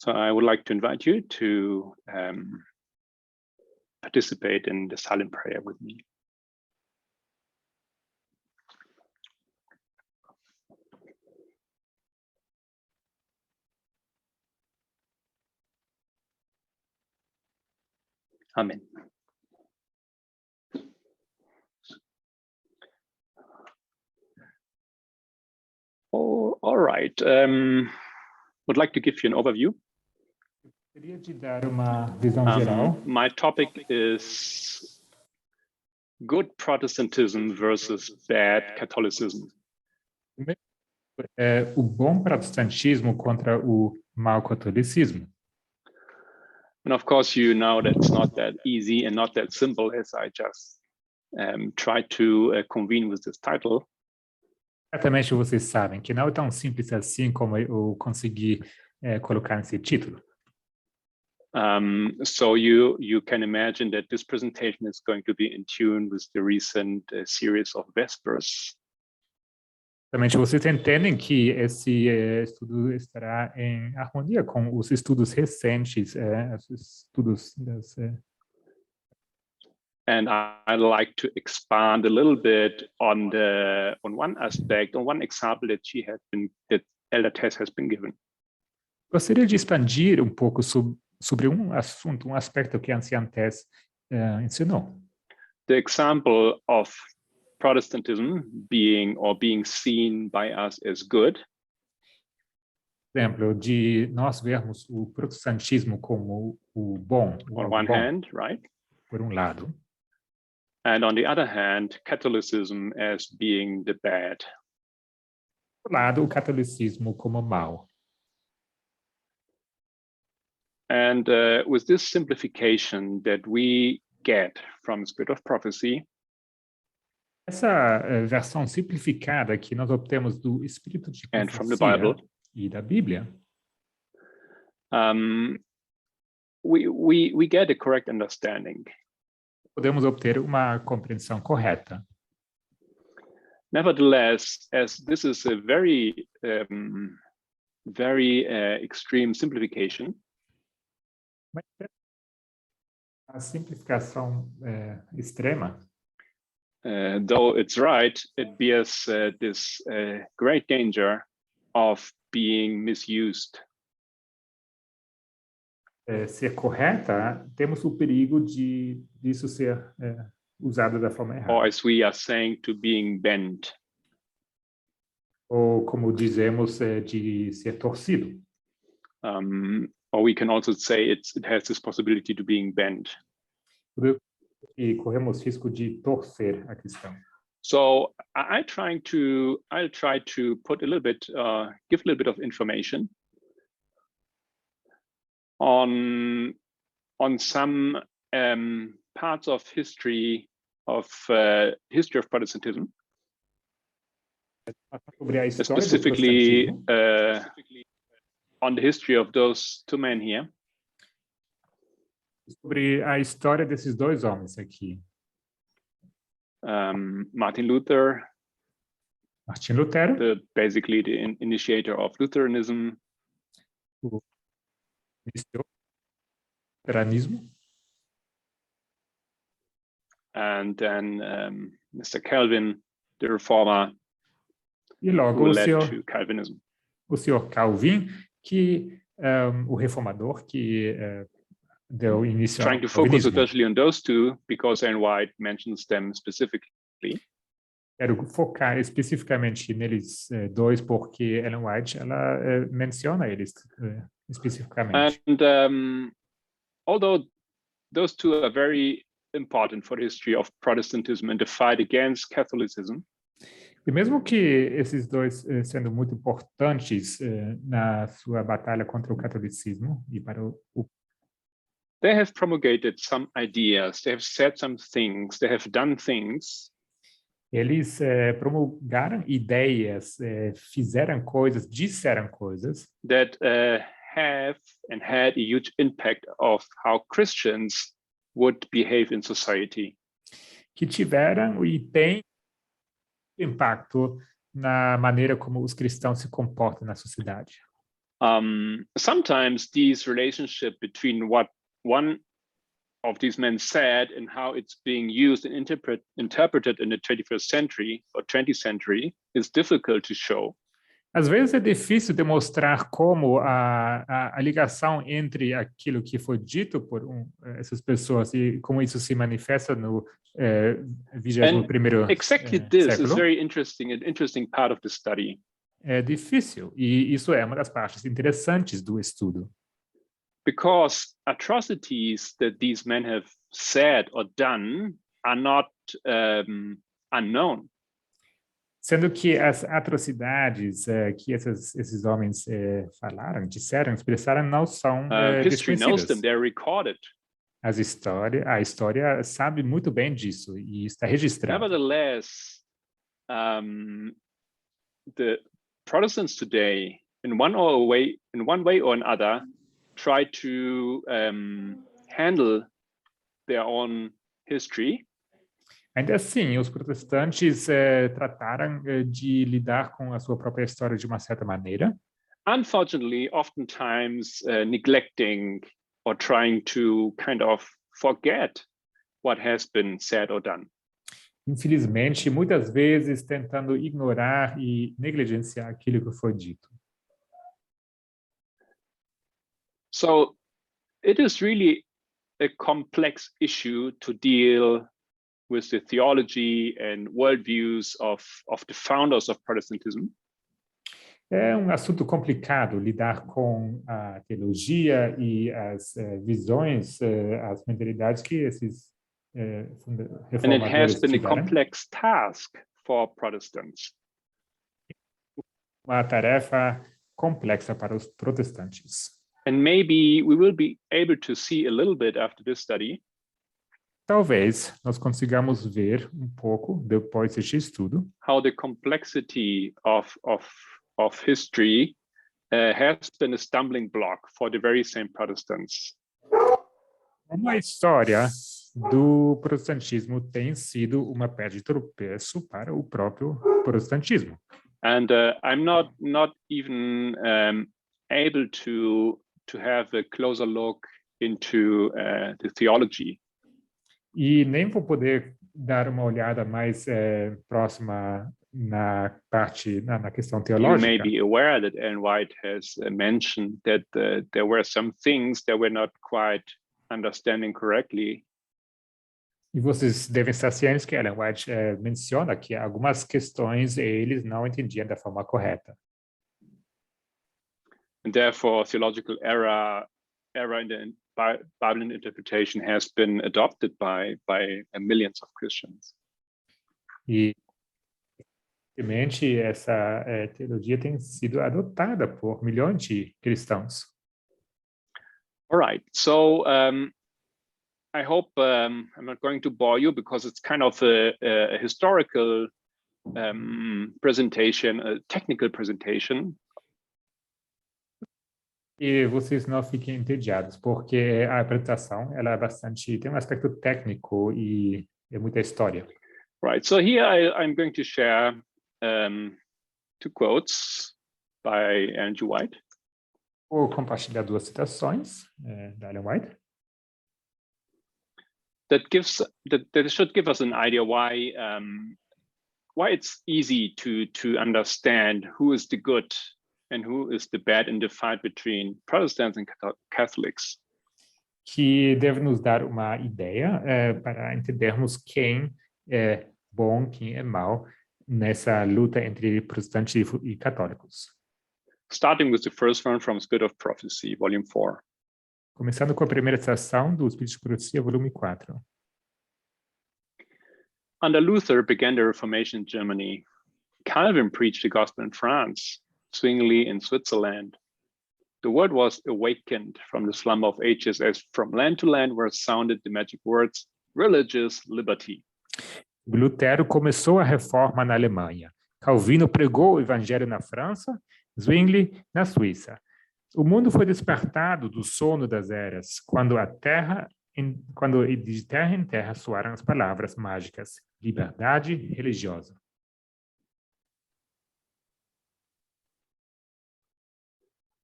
So I would like to invite you to participate in the silent prayer with me. Amen. Oh, all right. Would like to give you an overview. Queria te dar uma visão geral. My topic is good Protestantism versus bad Catholicism. O bom protestantismo contra o mau catolicismo. And of course, you know that's not that easy and not that simple as I just tried to convene with this title. Certamente vocês sabem que não é tão simples assim como eu consegui colocar nesse título. So you can imagine that this presentation is going to be in tune with the recent series of Vespers. Certamente vocês entendem que esse estudo estará em harmonia com os estudos recentes, os estudos das... And I'd like to expand a little bit on one aspect, on one example that Elder Tess has been given. Gostaria de expandir um pouco sobre um assunto, um aspecto que a anciã Tess ensinou. The example of Protestantism being seen by us as good. Exemplo de nós vermos o protestantismo como o bom. On one hand, right? Por lado. And on the other hand, Catholicism as being the bad. Por lado, o catolicismo como mau. And with this simplification that we get from the Spirit of Prophecy, essa versão simplificada que nós obtemos do Espírito de Profecia e da Bíblia, we get a correct understanding. Podemos obter uma compreensão correta. Nevertheless, as this is a very extreme simplification, a simplificação extrema, though it's right, it bears this great danger of being misused. Ser correta, temos o perigo disso ser usado da forma errada. Or as we are saying, to being bent. Ou como dizemos, de ser torcido. Or we can also say it has this possibility to being bent. E corremos risco de torcer a questão. So I'll try to put a little bit, give a little bit of information on some parts of history of Protestantism, specifically on the history of those two men here. Sobre a história desses dois homens aqui. Martin Luther, basically the initiator of Lutheranism. Luteranismo. And then Mr. Calvin, the reformer, e logo who led to Calvinism. O senhor Calvin, que o reformador que deu início ao Trying to focus especially on those two because Ellen White mentions them specifically. Quero focar especificamente neles dois porque Ellen White ela menciona eles especificamente. And although those two are very important for the history of Protestantism and the fight against Catholicism, e mesmo que esses dois sendo muito importantes na sua batalha contra o catolicismo e para o they have promulgated some ideas, they have said some things, they have done things. Eles promulgaram ideias, fizeram coisas, disseram coisas that have and had a huge impact of how Christians would behave in society. Que tiveram e têm impacto na maneira como os cristãos se comportam na sociedade. Sometimes these relationship between what one of these men said and how it's being used and interpreted in the 21st century or 20th century is difficult to show. Às vezes é difícil demonstrar como a ligação entre aquilo que foi dito por essas pessoas e como isso se manifesta no 21º exactly this século. is very interesting, an interesting part of the study. É difícil, e isso é uma das partes interessantes do estudo. Because atrocities that these men have said or done are not unknown. Sendo que as atrocidades que esses homens falaram, disseram, expressaram, não são History knows them, desconhecidas. they're recorded. A história sabe muito bem disso e está registrada. Nevertheless, the Protestants today, in one way or another, try to handle their own history. Ainda assim, os protestantes trataram de lidar com a sua própria história de uma certa maneira. Unfortunately, oftentimes neglecting or trying to kind of forget what has been said or done. Infelizmente, muitas vezes tentando ignorar e negligenciar aquilo que foi dito. So it is really a complex issue to deal with the theology and worldviews of the founders of Protestantism. É um assunto complicado lidar com a teologia e as visões, as mentalidades que esses reformadores And it has been a tiveram. complex task for Protestants. Uma tarefa complexa para os protestantes. And maybe we will be able to see a little bit after this study. Talvez nós consigamos ver um pouco depois deste estudo how the complexity of history has been a stumbling block for the very same Protestants. como a história do protestantismo tem sido uma pedra de tropeço para o próprio protestantismo. And I'm not even able to have a closer look into the theology. E nem vou poder dar uma olhada mais próxima na questão You teológica. may be aware that Ellen White has mentioned that there were some things that were not quite understanding correctly. E vocês devem estar cientes que Ellen White menciona que algumas questões eles não entendiam da forma correta. And therefore, theological error in the Bible interpretation has been adopted by millions of Christians. E realmente essa teologia tem sido adotada por milhões de cristãos. All right, so I hope I'm not going to bore you because it's kind of a historical presentation, a technical presentation. E vocês não fiquem entediados, porque a apresentação ela tem um aspecto técnico e é muita história. Right, so here I'm going to share two quotes by Andrew White. Vou compartilhar duas citações da Ellen White. That should give us an idea why it's easy to understand who is the good and who is the bad in the fight between Protestants and Catholics. Que deve nos dar uma ideia para entendermos quem é bom, quem é mau nessa luta entre protestantes e católicos. Starting with the first one from Spirit of Prophecy, Volume 4. Começando com a primeira citação do Espírito de Profecia, volume 4. Under Luther began the Reformation in Germany. Calvin preached the gospel in France, Zwingli in Switzerland. The world was awakened from the slumber of ages as from land to land were sounded the magic words, religious liberty. Lutero começou a reforma na Alemanha. Calvino pregou o evangelho na França, Zwingli na Suíça. O mundo foi despertado do sono das eras, quando de terra em terra soaram as palavras mágicas, liberdade religiosa.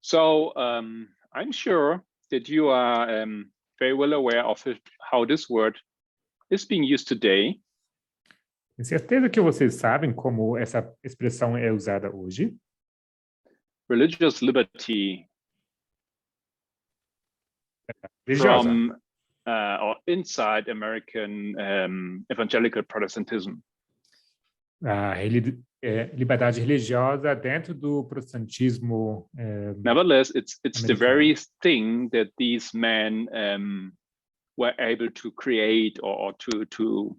So I'm sure that you are very well aware of how this word is being used today. Tenho certeza que vocês sabem como essa expressão é usada hoje. Religious liberty Religiosa. from or inside American evangelical Protestantism. A liberdade religiosa dentro do protestantismo. Nevertheless, it's the American. very thing that these men were able to create or to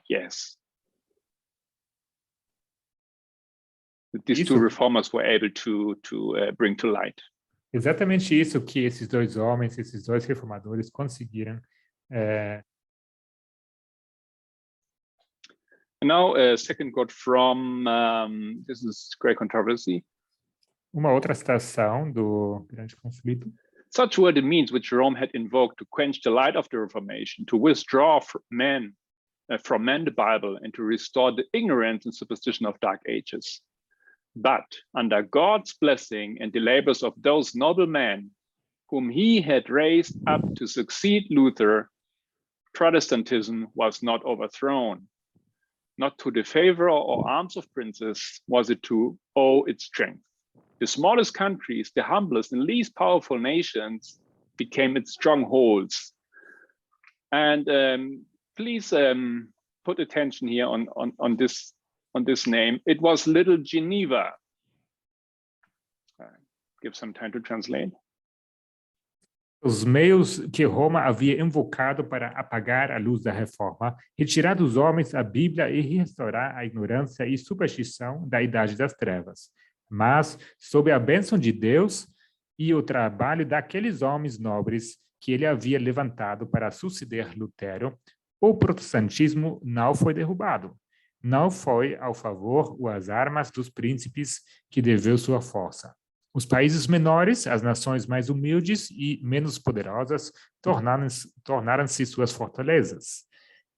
yes. These two reformers were able to bring to light. Exatamente isso que esses dois homens, esses dois reformadores conseguiram. Now, a second quote from this is Great Controversy. Uma outra citação do Grande Conflito. Such were the means which Rome had invoked to quench the light of the Reformation, to withdraw from men the Bible, and to restore the ignorance and superstition of dark ages. But under God's blessing and the labors of those noble men whom he had raised up to succeed Luther, Protestantism was not overthrown. Not to the favor or arms of princes was it to owe its strength. The smallest countries, the humblest and least powerful nations became its strongholds. And please put attention here on this name. It was Little Geneva. Give some time to translate. Os meios que Roma havia invocado para apagar a luz da reforma, retirar dos homens a Bíblia e restaurar a ignorância e superstição da Idade das Trevas. Mas, sob a bênção de Deus e o trabalho daqueles homens nobres que ele havia levantado para suceder Lutero, o protestantismo não foi derrubado. Não foi ao favor ou às armas dos príncipes que deveu sua força. Os países menores, as nações mais humildes e menos poderosas, tornaram-se suas fortalezas.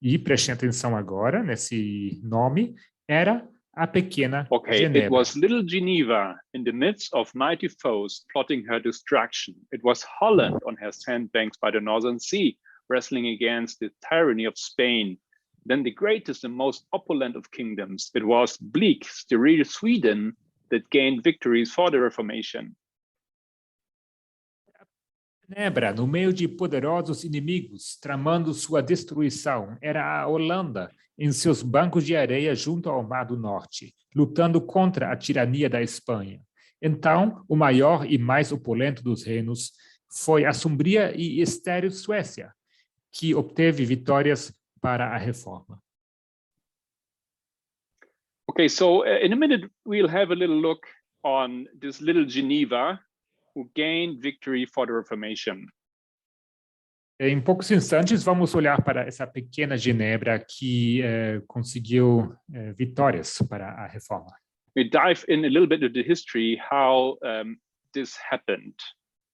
E prestem atenção agora, nesse nome, era a pequena Genebra. It was little Geneva in the midst of mighty foes plotting her destruction. It was Holland on her sandbanks by the Northern Sea, wrestling against the tyranny of Spain. Then the greatest and most opulent of kingdoms. It was bleak, sterile Sweden that gained victories for the Reformation. Genebra, no meio de poderosos inimigos, tramando sua destruição, era a Holanda, em seus bancos de areia junto ao Mar do Norte, lutando contra a tirania da Espanha. Então, o maior e mais opulento dos reinos foi a sombria e estéril Suécia, que obteve vitórias para a reforma. Okay, so in a minute, we'll have a little look on this little Geneva who gained victory for the Reformation. Em poucos instantes, vamos olhar para essa pequena Genebra que conseguiu vitórias para a reforma. We dive in a little bit into the history, how this happened,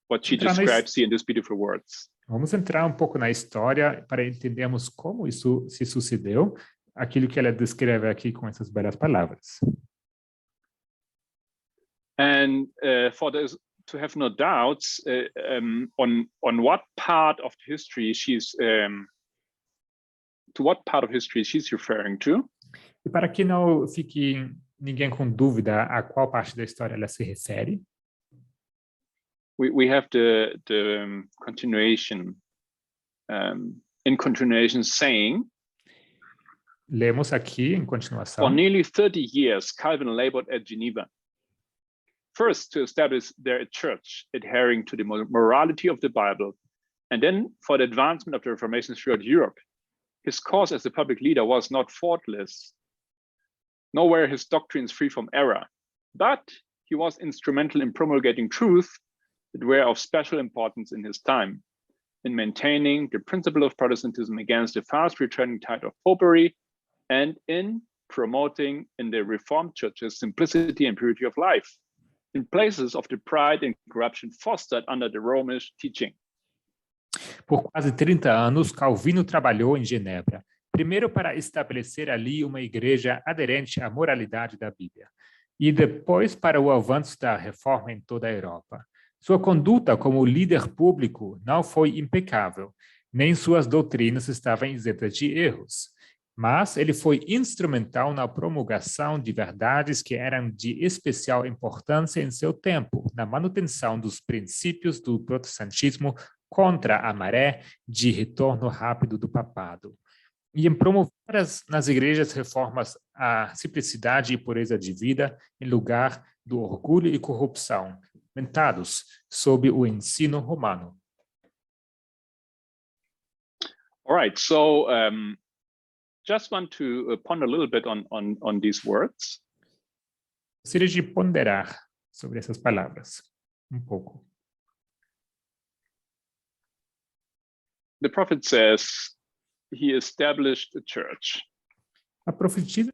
what she describes here in these beautiful words. Vamos entrar um pouco na história para entendermos como isso se sucedeu, aquilo que ela descreve aqui com essas belas palavras. And for those to have no doubts on what part of the history she's referring to. E para que não fique ninguém com dúvida a qual parte da história ela se refere, we have the continuation in continuation saying. Lemos aqui em continuação. For nearly 30 years, Calvin labored at Geneva. First, to establish there a church adhering to the morality of the Bible, and then for the advancement of the Reformation throughout Europe. His cause as a public leader was not faultless, nor were his doctrines free from error, but he was instrumental in promulgating truth that were of special importance in his time, in maintaining the principle of Protestantism against the fast returning tide of popery, and in promoting in the Reformed churches simplicity and purity of life, in places of the pride and corruption fostered under the Romish teaching. Por quase 30 anos, Calvino trabalhou em Genebra, primeiro para estabelecer ali uma igreja aderente à moralidade da Bíblia, e depois para o avanço da reforma em toda a Europa. Sua conduta como líder público não foi impecável, nem suas doutrinas estavam isentas de erros, mas ele foi instrumental na promulgação de verdades que eram de especial importância em seu tempo, na manutenção dos princípios do protestantismo contra a maré de retorno rápido do papado, e em promover nas igrejas reformas à simplicidade e pureza de vida, em lugar do orgulho e corrupção, mentados sob o ensino romano. All right, so just want to ponder a little bit on these words. Gostaria de ponderar sobre essas palavras pouco. The prophet says he established a church. A profecia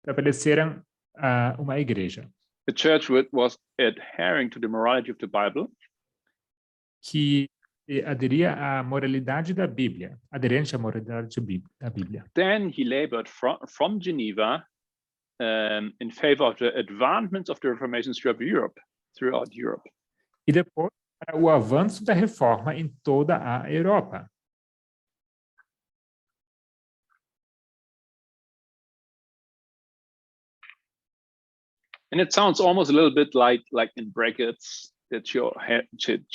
estabeleceram uma igreja. A church was adhering to the morality of the Bible. Que aderia à moralidade da Bíblia, aderente à moralidade da Bíblia. Then he labored from Geneva in favor of the advancements of the Reformation throughout Europe. E depois para o avanço da reforma em toda a Europa. And it sounds almost a little bit like in brackets that she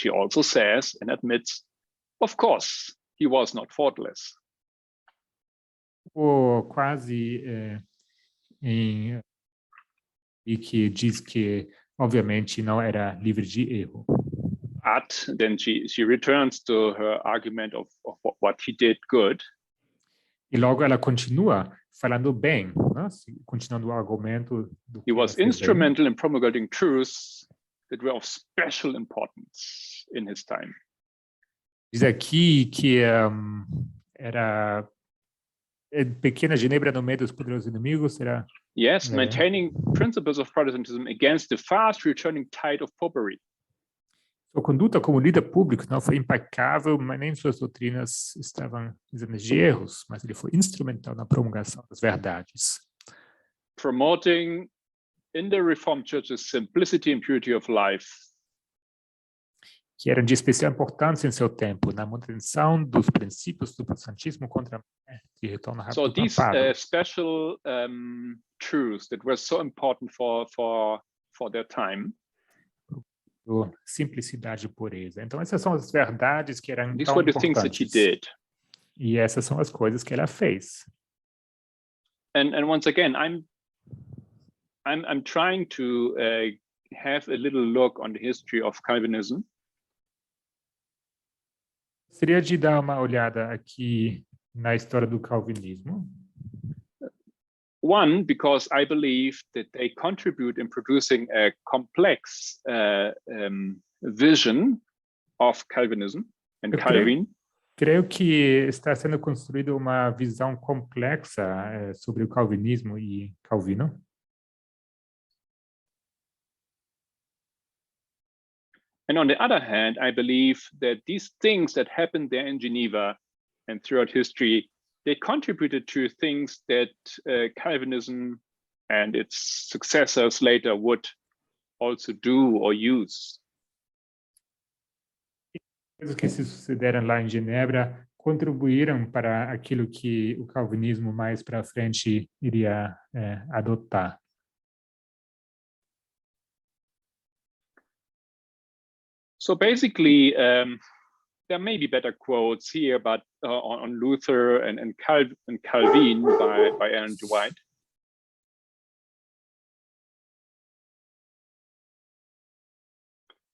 also says and admits, of course, he was not faultless. Ou quase e que diz que, obviamente, não era livre de erro. But then she returns to her argument of what he did good. E logo ela continua falando bem, né? Continuando o argumento do que he was instrumental in promulgating truths that were of special importance in his time. Diz aqui que era pequena Genebra no meio dos poderosos inimigos, era yes, maintaining principles of Protestantism against the fast returning tide of popery. Sua conduta como líder público não foi impecável, mas nem suas doutrinas estavam isentas de erros, mas ele foi instrumental na promulgação das verdades. Promoting in the Reformed churches simplicity and purity of life. Que eram de especial importância em seu tempo, na manutenção dos princípios do protestantismo contra de retorno rápido. So these special truths that were so important for their time. Simplicidade e pureza. Então essas são as verdades que eram These tão were the things that importantes. he did. E essas são as coisas que ela fez. And once again, I'm trying to have a little look on the history of Calvinism. Seria de dar uma olhada aqui na história do calvinismo. One, because I believe that they contribute in producing a complex vision of Calvinism and Calvin. Creio que está sendo construída uma visão complexa sobre o calvinismo e Calvino. And on the other hand, I believe that these things that happened there in Geneva and throughout history, they contributed to things that Calvinism and its successors later would also do or use. Coisas que se sucederam lá em Genebra contribuíram para aquilo que o calvinismo mais para frente iria adotar. So basically, there may be better quotes here, but on Luther and Calvin by Ellen G. White.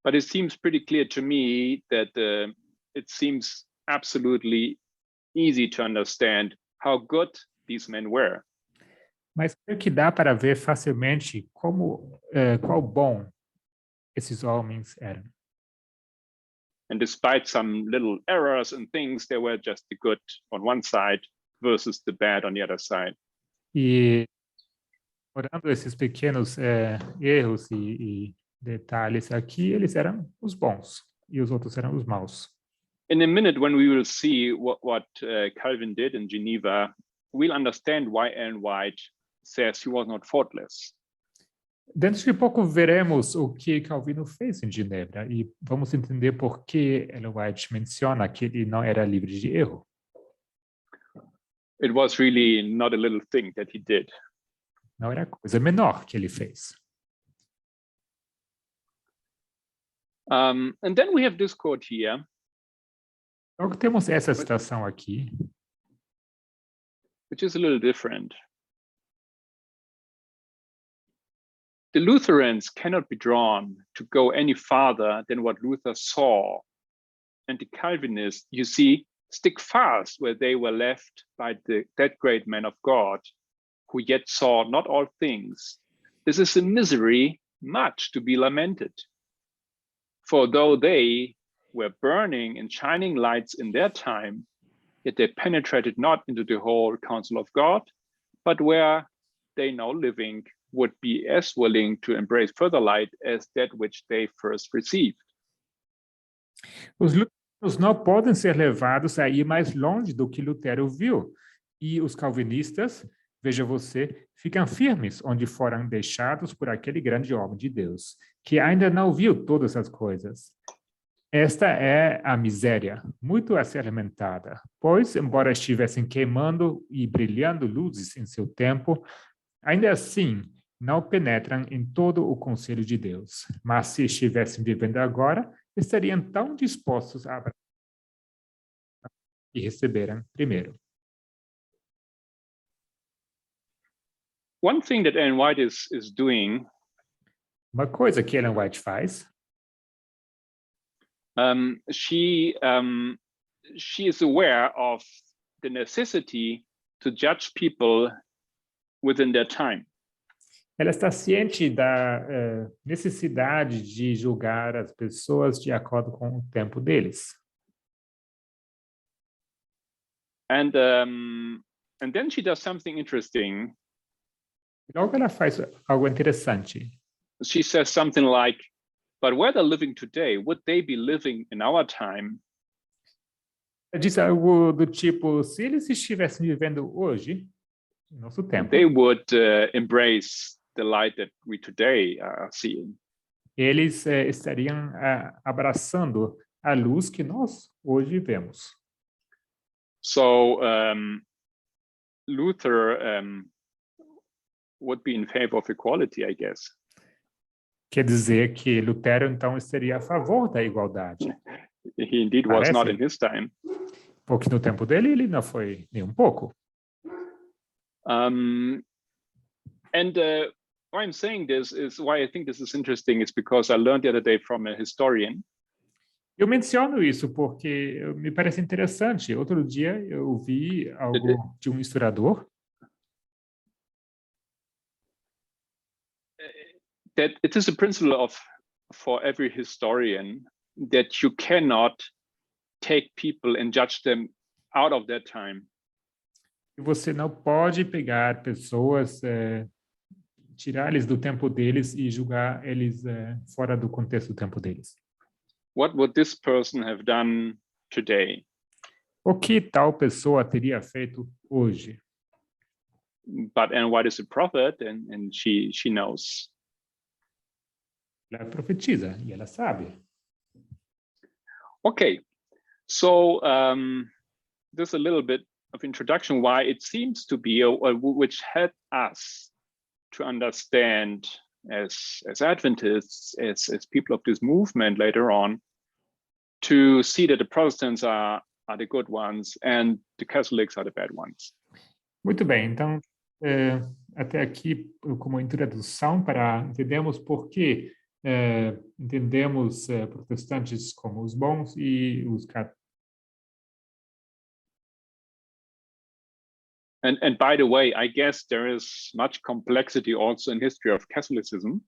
But it seems pretty clear to me that it seems absolutely easy to understand how good these men were. Mas creio que dá para ver facilmente qual bom esses homens eram. And despite some little errors and things, they were just the good on one side versus the bad on the other side. E orando esses pequenos erros e detalhes aqui, eles eram os bons e os outros eram os maus. In a minute, when we will see what Calvin did in Geneva, we'll understand why Ellen White says he was not faultless. Dentro de pouco veremos o que Calvino fez em Genebra e vamos entender por que Ellen White menciona que ele não era livre de erro. It was really not a little thing that he did. Não era coisa menor que ele fez. And then we have this quote here. Então temos essa citação aqui, which is a little different. The Lutherans cannot be drawn to go any farther than what Luther saw. And the Calvinists, you see, stick fast where they were left by that great man of God, who yet saw not all things. This is a misery much to be lamented. For though they were burning and shining lights in their time, yet they penetrated not into the whole counsel of God, but where they now living would be as willing to embrace further light as that which they first received. Os luteranos não podem ser levados a ir mais longe do que Lutero viu, e os calvinistas, veja você, ficam firmes onde foram deixados por aquele grande homem de Deus, que ainda não viu todas as coisas. Esta é a miséria, muito a ser lamentada, pois, embora estivessem queimando e brilhando luzes em seu tempo, ainda assim não penetram em todo o conselho de Deus. Mas se estivessem vivendo agora, estariam tão dispostos a abraçar e receberam primeiro. One thing that Ellen White is doing, Uma coisa que Ellen White faz, she is aware of the necessity to judge people within their time. ela está ciente da necessidade de julgar as pessoas de acordo com o tempo deles. And then she does something interesting. Logo ela faz algo interessante. She says something like, but where they're living today, would they be living in our time? Ela diz algo do tipo, se eles estivessem vivendo hoje, no nosso tempo, they would embrace the light that we today are seeing. Eles estariam abraçando a luz que nós hoje vemos. So Luther would be in favor of equality, I guess. Quer dizer que Lutero, então, estaria a favor da igualdade. He indeed was not in his time. Porque no tempo dele, ele não foi nem um pouco. And why I'm saying this is why I think this is interesting is because I learned the other day from a historian. Eu menciono isso porque me parece interessante. Outro dia eu ouvi algo de um historiador. That it is a principle for every historian that you cannot take people and judge them out of their time. Você não pode pegar pessoas, tirar eles do tempo deles e julgar eles fora do contexto do tempo deles. What would this person have done today? O que tal pessoa teria feito hoje? But Ellen White is a prophet, and she knows. Ela profetiza e ela sabe. Okay, so there's a little bit of introduction why it seems to be, which helped us to understand as Adventists, as people of this movement later on, to see that the Protestants are the good ones and the Catholics are the bad ones. Muito bem, então até aqui como introdução para entendermos por que entendemos protestantes como os bons e os católicos. And by the way, I guess there is much complexity also in history of Catholicism.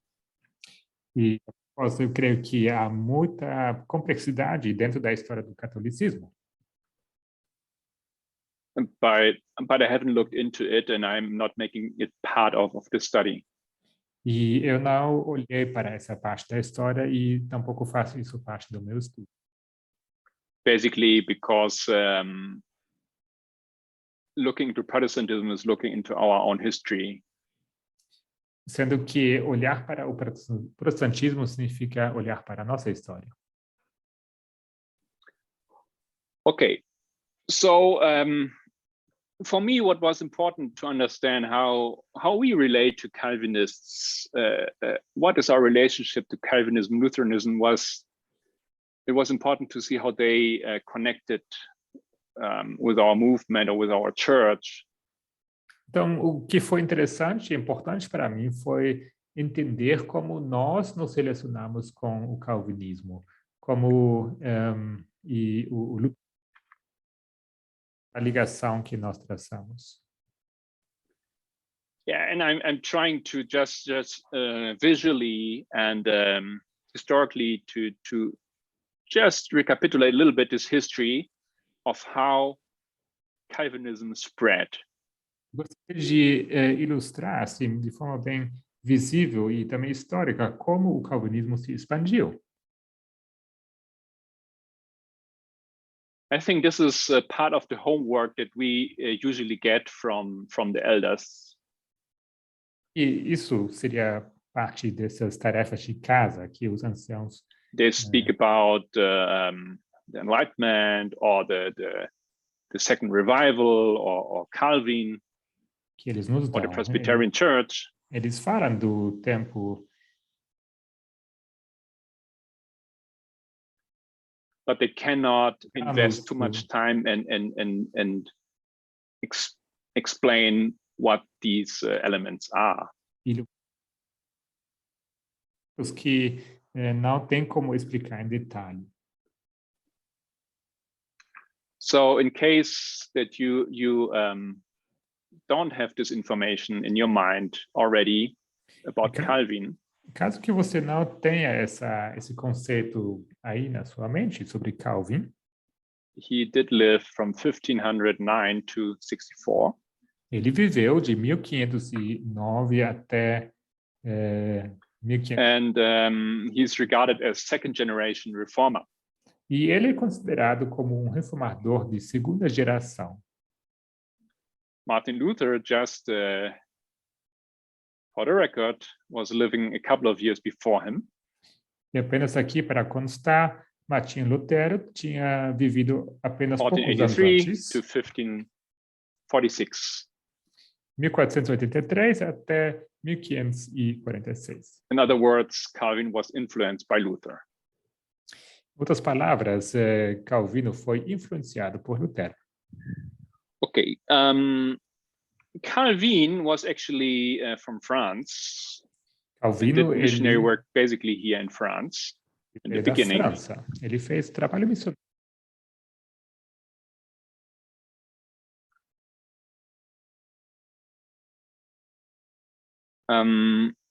E eu creio que há muita complexidade dentro da história do catolicismo. But I haven't looked into it, and I'm not making it part of this study. E eu não olhei para essa parte da história e tampouco faço isso parte do meu estudo. Basically, because looking into Protestantism is looking into our own history. Sendo que olhar para o protestantismo significa olhar para a nossa história. Okay, so for me, what was important to understand how we relate to Calvinists, what is our relationship to Calvinism, Lutheranism, it was important to see how they connected with our movement or with our church. Então, o que foi interessante e importante para mim foi entender como nós nos relacionamos com o calvinismo, como a ligação que nós traçamos. Yeah, and I'm trying to just visually and historically to just recapitulate a little bit this history of how Calvinism spread. Gostaria de ilustrar, assim, de forma bem visível e também histórica, como o calvinismo se expandiu. I think this is a part of the homework that we usually get from the elders. E isso seria parte dessas tarefas de casa que os anciãos They speak about the Enlightenment or the Second Revival or Calvin que eles nos or dão. the Presbyterian Church. Eles falam do tempo, but they cannot invest too much time and explain what these elements are. Os que não tem como explicar em detalhe. So in case that you don't have this information in your mind already about Calvin, caso que você não tenha esse conceito aí na sua mente sobre Calvin, he did live from 1509 to 64. Ele viveu de 1509 até 1500. And he's regarded as second generation reformer. E ele é considerado como um reformador de segunda geração. Martin Luther, just for the record, was living a couple of years before him. E apenas aqui para constar, Martinho Lutero tinha vivido apenas poucos anos antes. 1483 to 1546. 1483 até 1546. In other words, Calvin was influenced by Luther. Em outras palavras, Calvino foi influenciado por Lutero. Okay, Calvin was actually from France. Calvino, did missionary work basically here in France in the beginning. França. Ele fez trabalho missionário.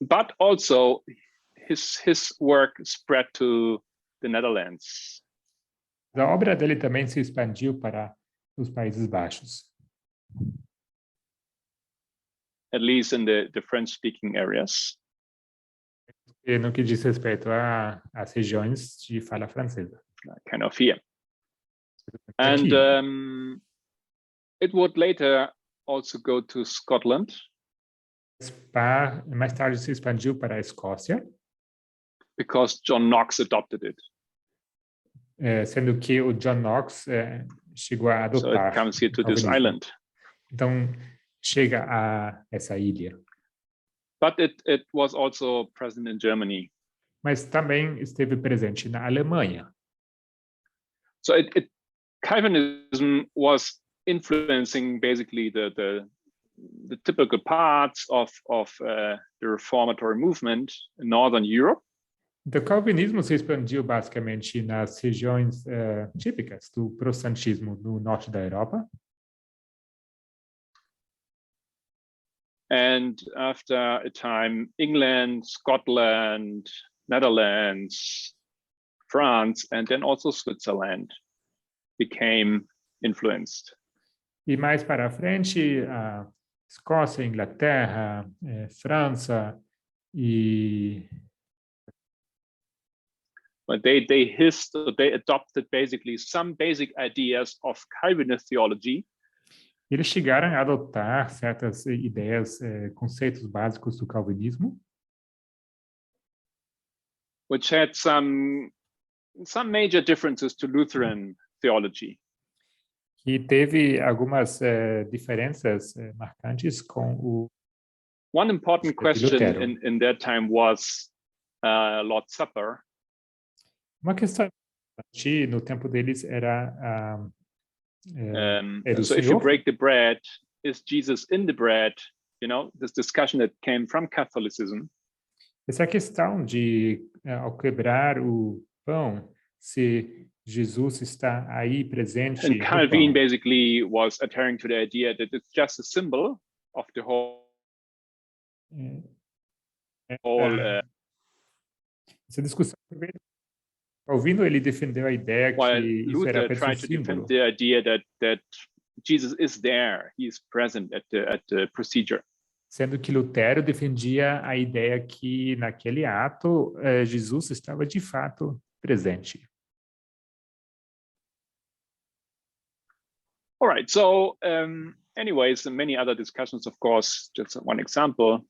But also his work spread to the Netherlands. A obra dele também se expandiu para os Países Baixos. At least in the French-speaking areas. E no que diz respeito às regiões de fala francesa. Kind of here. And it would later also go to Scotland. Mais tarde se expandiu para a Escócia. Because John Knox adopted it. Sendo que o John Knox chegou a adotar. So it comes here to this island. Então chega a essa ilha. But it was also present in Germany. Mas também esteve presente na Alemanha. So Calvinism was influencing basically the typical parts of the reformatory movement in Northern Europe. Então, o calvinismo se expandiu basicamente nas regiões típicas do protestantismo no norte da Europa. And after a time, England, Scotland, Netherlands, France, and then also Switzerland became influenced. E mais para frente, a Escócia, Inglaterra, França e but they adopted basically some basic ideas of Calvinist theology. Eles chegaram a adotar certas ideias, conceitos básicos do calvinismo, which had some major differences to Lutheran theology. que teve algumas diferenças marcantes com o One important question Lutero. in that time was Lord's Supper. Uma questão importante no tempo deles era do So if you Senhor. break the bread, is Jesus in the bread? You know, this discussion that came from Catholicism. Essa questão de, ao quebrar o pão, se Jesus está aí presente And no Calvin pão. basically was adhering to the idea that it's just a symbol of the whole. Essa discussão, ouvindo, ele defendeu a ideia While que isso era Luther apenas tried to símbolo. defend the idea that Jesus is there, he is present at the procedure. Sendo que Lutero defendia a ideia que naquele ato Jesus estava de fato presente. All right, so anyways, many other discussions, of course, just one example.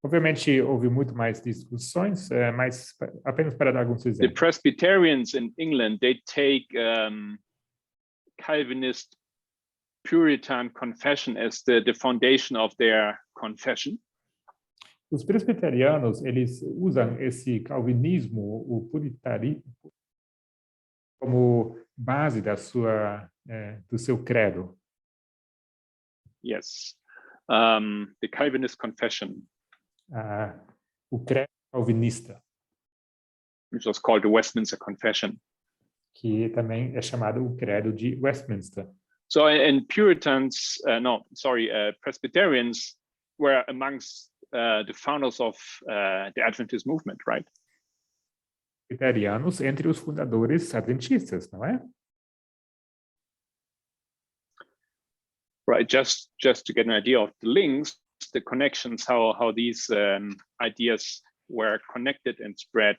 Obviamente, houve muito mais discussões, mas apenas para dar alguns The exemplos. Presbyterians in England, they take Calvinist Puritan confession as the foundation of their confession. Os presbiterianos, eles usam esse calvinismo, o puritarismo, como base do seu credo. Yes, the Calvinist confession, o credo calvinista, which was called the Westminster Confession. Que também é chamado o credo de Westminster. So, and Puritans, Presbyterians were amongst the founders of the Adventist movement, right? Presbiterianos entre os fundadores adventistas, não é? Right, just to get an idea of the links, the connections, how these ideas were connected and spread.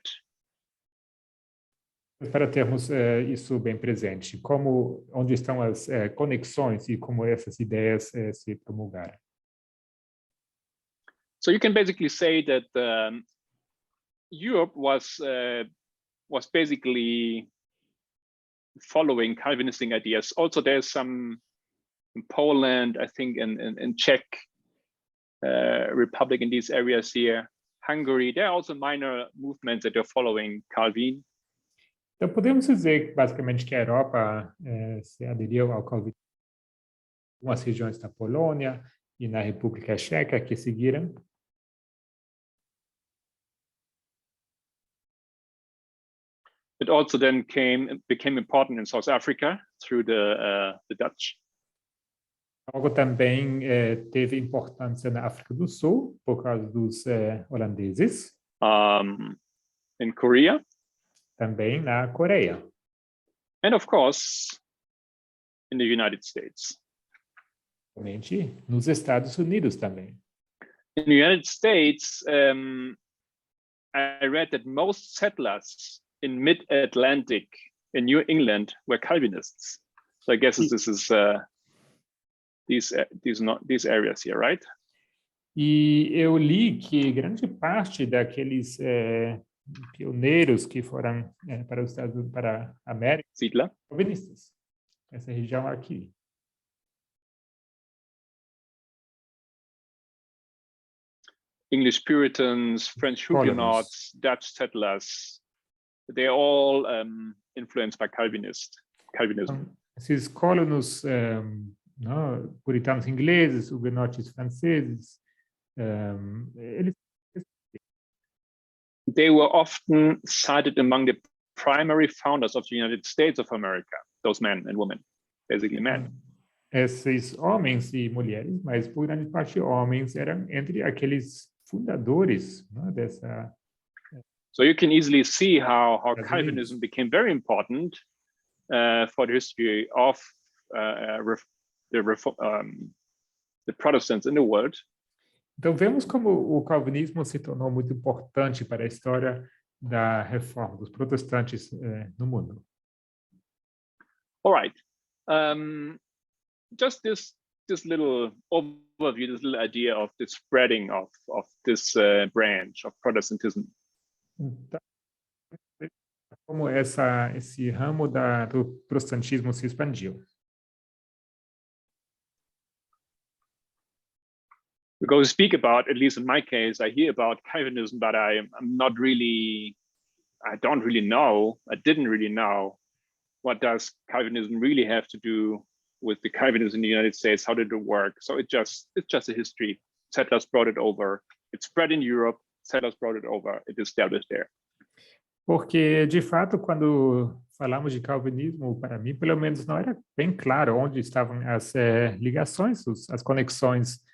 Para termos isso bem presente, onde estão as conexões e como essas ideias se promulgaram. So you can basically say that Europe was basically following Calvinistic ideas. Also, there's some in Poland, I think, in Czech Republic, in these areas here, Hungary. There are also minor movements that are following Calvin. Então, podemos dizer basicamente que a Europa se aderiu ao calvinismo. Algumas regiões da Polônia e na República Checa que seguiram. It also then became important in South Africa through the Dutch. Algo também teve importância na África do Sul por causa dos holandeses. In Korea. Também na Coreia. And of course, in the United States. Obviamente, nos Estados Unidos também. In the United States, I read that most settlers in mid-Atlantic in New England were Calvinists. So I guess this is these areas here, right? E eu li que grande parte daqueles pioneiros que foram para os Estados Unidos, para a América, Siedler, calvinistas. Essa região aqui. English Puritans, French Huguenots, Dutch settlers, they're all influenced by Calvinism. Esses colonos puritanos ingleses, huguenotes franceses, eles they were often cited among the primary founders of the United States of America, those men and women, basically men. Esses homens e mulheres, mas por grande parte homens, eram entre aqueles fundadores dessa. So you can easily see how Calvinism became very important for the history of the Protestants in the world. Então vemos como o calvinismo se tornou muito importante para a história da reforma dos protestantes no mundo. All right. Just this this little overview, this little idea of the spreading of this branch of Protestantism. Então, como esse ramo do protestantismo se expandiu. Because we speak about, at least in my case, I hear about Calvinism, but I'm not really, I don't really know, I didn't really know what does Calvinism really have to do with the Calvinism in the United States, how did it work? So it's just a history. Settlers brought it over, it spread in Europe, settlers brought it over, it established there. Porque, de fato, quando falamos de calvinismo, para mim, pelo menos, não era bem claro onde estavam as ligações, as conexões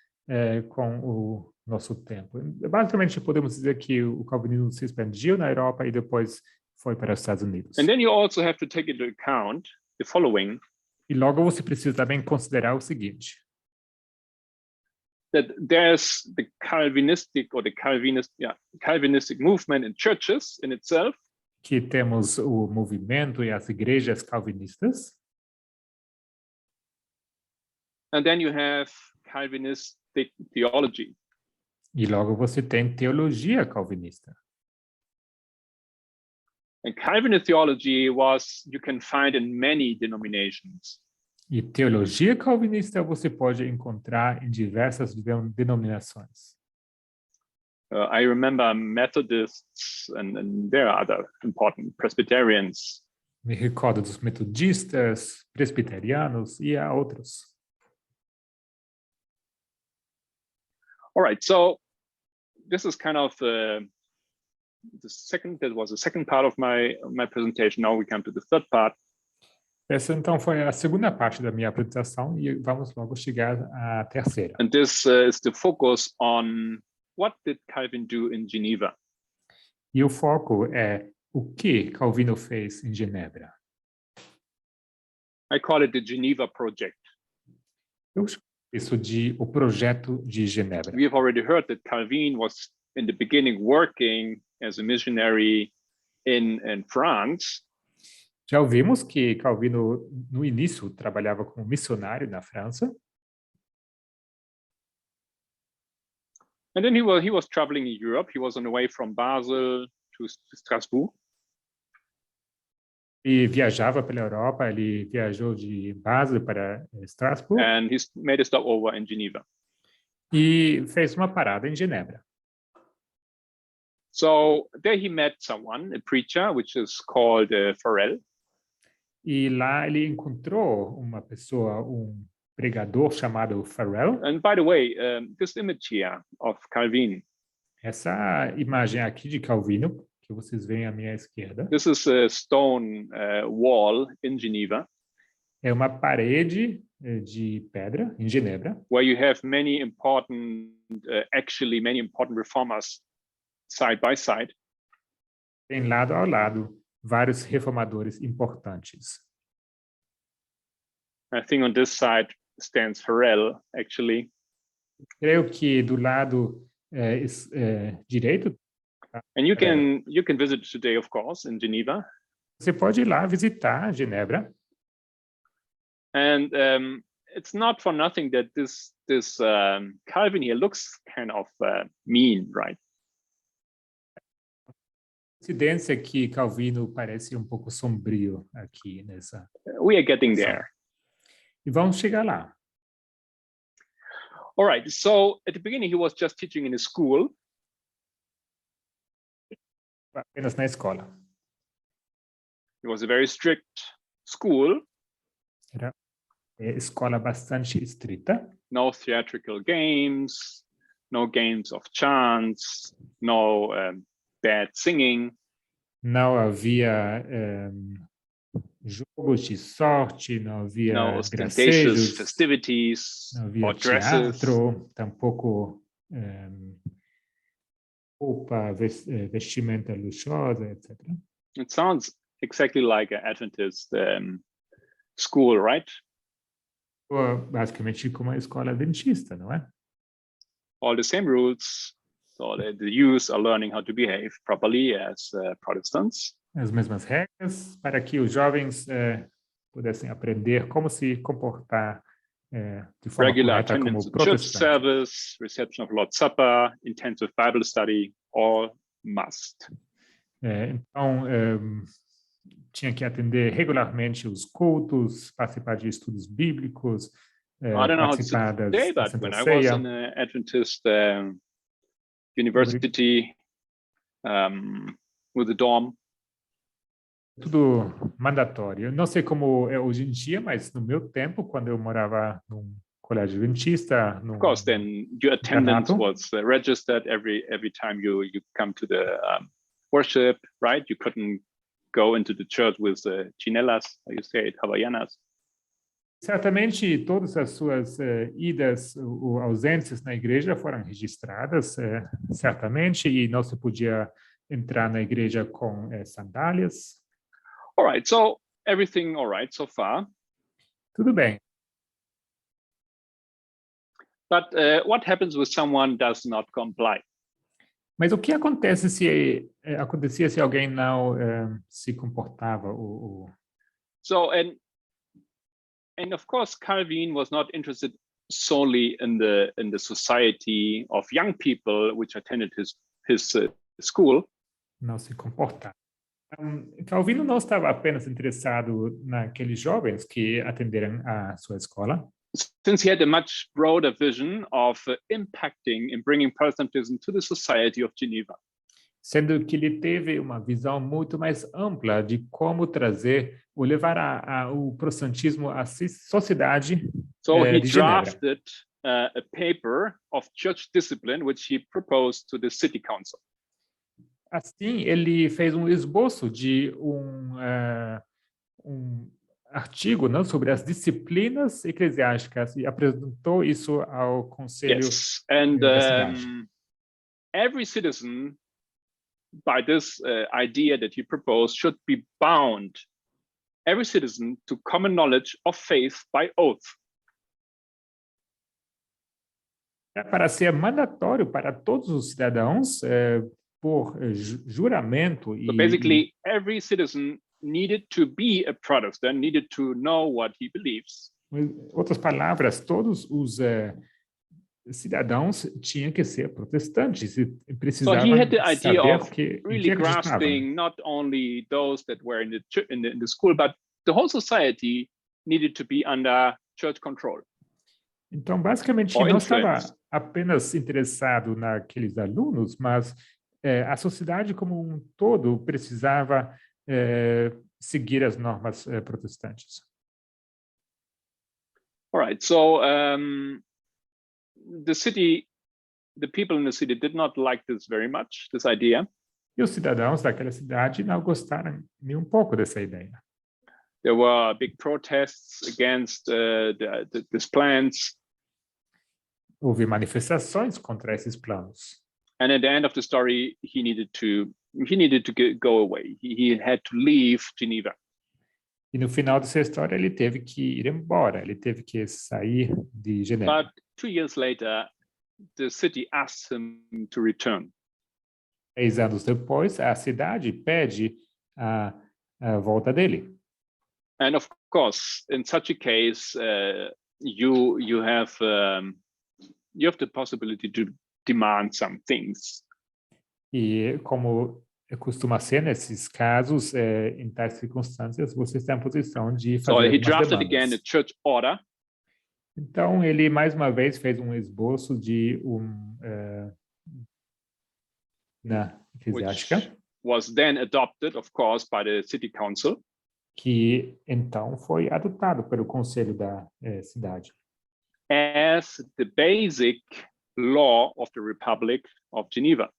com o nosso tempo. Basicamente, podemos dizer que o calvinismo se expandiu na Europa e depois foi para os Estados Unidos. And then you also have to take into account the following. E logo você precisa também considerar o seguinte. That there's the Calvinistic movement in churches in itself. Que temos o movimento e as igrejas calvinistas. And then you have Calvinistic theology. E logo você tem teologia calvinista. And Calvinist theology you can find in many denominations. E teologia calvinista você pode encontrar em diversas denominações. I remember Methodists and there are other important Presbyterians. Me recordo dos metodistas, presbiterianos e há outros. All right, so this is kind of that was the second part of my presentation. Now we come to the third part. Essa então foi a segunda parte da minha apresentação e vamos logo chegar à terceira. And this is the focus on what did Calvin do in Geneva? E o foco é o que Calvino fez em Genebra. I call it the Geneva Project. Eu chamo isso de o projeto de Genebra. We have already heard that Calvin was in the beginning working as a missionary in France. Já ouvimos que Calvino no início trabalhava como missionário na França. And then he was traveling in Europe. He was on the way from Basel to Strasbourg. E viajava pela Europa, ele viajou de Basel para Strasbourg. And he made a stopover in Geneva. E fez uma parada em Genebra. So there he met someone, a preacher, which is called Farel. E lá ele encontrou uma pessoa, pregador chamado Farel. And by the way, this image here of Calvin. Essa imagem aqui de Calvino, que vocês veem à minha esquerda. This is a stone wall in Geneva. É uma parede de pedra em Genebra. Where you have many important reformers side by side. Tem lado ao lado vários reformadores importantes. I think on this side stands Farel, actually. Creio que do lado direito. And you can visit today, of course, in Geneva. Você pode ir lá visitar Genebra. And it's not for nothing that this Calvin here looks kind of mean, right? Coincidência que Calvino parece um pouco sombrio aqui nessa. We are getting there. E vamos chegar lá. All right. So at the beginning, he was just teaching in a school. Apenas na escola. It was a very strict school. Era escola bastante estrita. No theatrical games, no games of chance, no bad singing. Não havia jogos de sorte, não havia no ostentatious gracejos, festivities não havia or dresses. teatro, tampouco roupa, vestimenta luxuosa, etc. It sounds exactly like an Adventist school, right? Basicamente como uma escola adventista, não é? All the same rules. So the youth are learning how to behave properly as Protestants. As mesmas regras para que os jovens pudessem aprender como se comportar de forma regular correta como attendance at church protestante. service, reception of Lord's Supper, intensive Bible study, all must. Então, tinha que atender regularmente os cultos, participar de estudos bíblicos, I don't know how it's participar today, da but Santa when I was Ceia. in an Adventist university with a dorm, Tudo mandatório. Eu não sei como é hoje em dia, mas no meu tempo, quando eu morava num colégio adventista, of course, then your attendance internato, was registered every time you come to the worship, right? You couldn't go into the church with chinelas, how you say it, havaianas. certamente todas as suas idas ou ausências na igreja foram registradas, certamente, e não se podia entrar na igreja com sandálias. All right, so everything all right so far. Tudo bem. But what happens when someone does not comply? Mas o que acontece se acontecia se alguém não se comportava So and of course Calvin was not interested solely in the society of young people which attended his school. não se comportava? Calvino não estava apenas interessado naqueles jovens que atenderam a sua escola, Since he had a much broader vision of impacting and bringing Protestantism to the society of Geneva. sendo que ele teve uma visão muito mais ampla de como trazer ou levar o protestantismo à sociedade So he de Genebra. drafted a paper of church discipline, which he proposed to the city council. Assim, ele fez um esboço de um artigo, não, sobre as disciplinas eclesiásticas e apresentou isso ao conselho Yes, and da cidade. every citizen, by this idea that he proposed, should be bound, every citizen, to common knowledge of faith by oath. Para ser mandatório para todos os cidadãos por juramento So basically, every citizen needed to be a Protestant, needed to know what he believes. em outras palavras, todos os cidadãos tinham que ser protestantes e So precisavam he had the idea saber of em really que acreditavam. grasping not only those that were in the school, but the whole society needed to be under church control. Então, basicamente, Or não influence. estava apenas interessado naqueles alunos, mas a sociedade como um todo precisava seguir as normas protestantes. All right, so the people in the city did not like this very much, this idea. E os cidadãos daquela cidade não gostaram nem um pouco dessa ideia. There were big protests against these plans. Houve manifestações contra esses planos. And at the end of the story, he needed to go away. He had to leave Geneva. E no final dessa história, ele teve que ir embora, ele teve que sair de Genebra. But 2 years later, the city asked him to return. 3 anos depois, a cidade pede a volta dele. And of course, in such a case, you have the possibility to demand some things. E como costuma ser nesses casos, em tais circunstâncias, você está em posição de So fazer he algumas drafted again a demandas. church order. Então, ele mais uma vez fez um esboço de na eclesiástica, which was then adopted, of course, by the city council. que então foi adotado pelo conselho da cidade. As the basic law of the Republic of Geneva.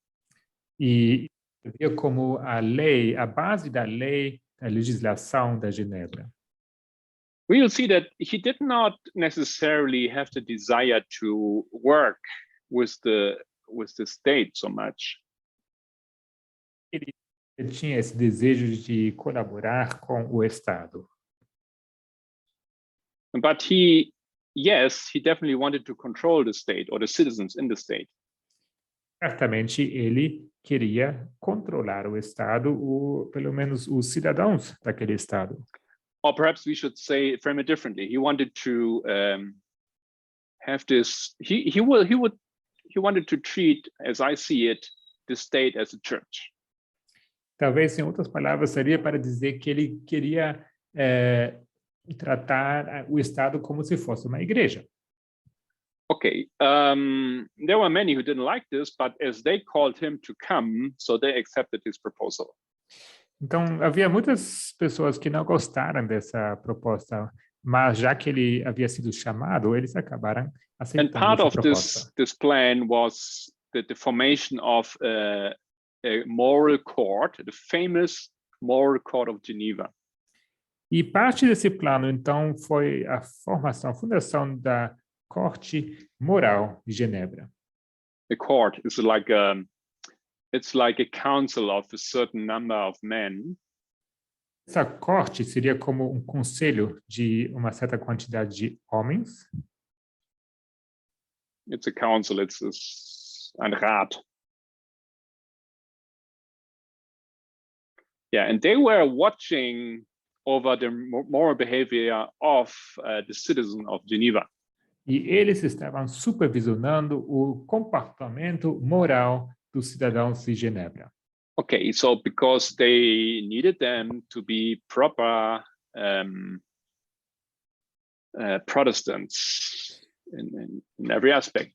E havia como a lei, a base da lei, a legislação da Genebra. We will see that he did not necessarily have the desire to work with the state so much. Ele tinha esse desejo de colaborar com o Estado. But he definitely wanted to control the state or the citizens in the state. Certamente ele queria controlar o Estado, ou pelo menos os cidadãos daquele Estado. Or perhaps we should frame it differently. He wanted to have this. He wanted to treat, as I see it, the state as a church. Talvez, em outras palavras, seria para dizer que ele queria tratar o Estado como se fosse uma igreja. Okay, there were many who didn't like this, but as they called him to come, so they accepted his proposal. Então, havia muitas pessoas que não gostaram dessa proposta, mas já que ele havia sido chamado, eles acabaram And aceitando part essa of proposta. this plan was the formation of a moral court, the famous moral court of Geneva. E parte desse plano, então, foi a fundação da Corte Moral de Genebra. The court is it's like a council of a certain number of men. Essa corte seria como um conselho de uma certa quantidade de homens. It's a council, it's ein Rat. Yeah, and they were watching over the moral behavior of the citizen of Geneva. E eles estavam supervisionando o comportamento moral dos cidadãos de Genebra. Okay, so because they needed them to be proper Protestants in every aspect.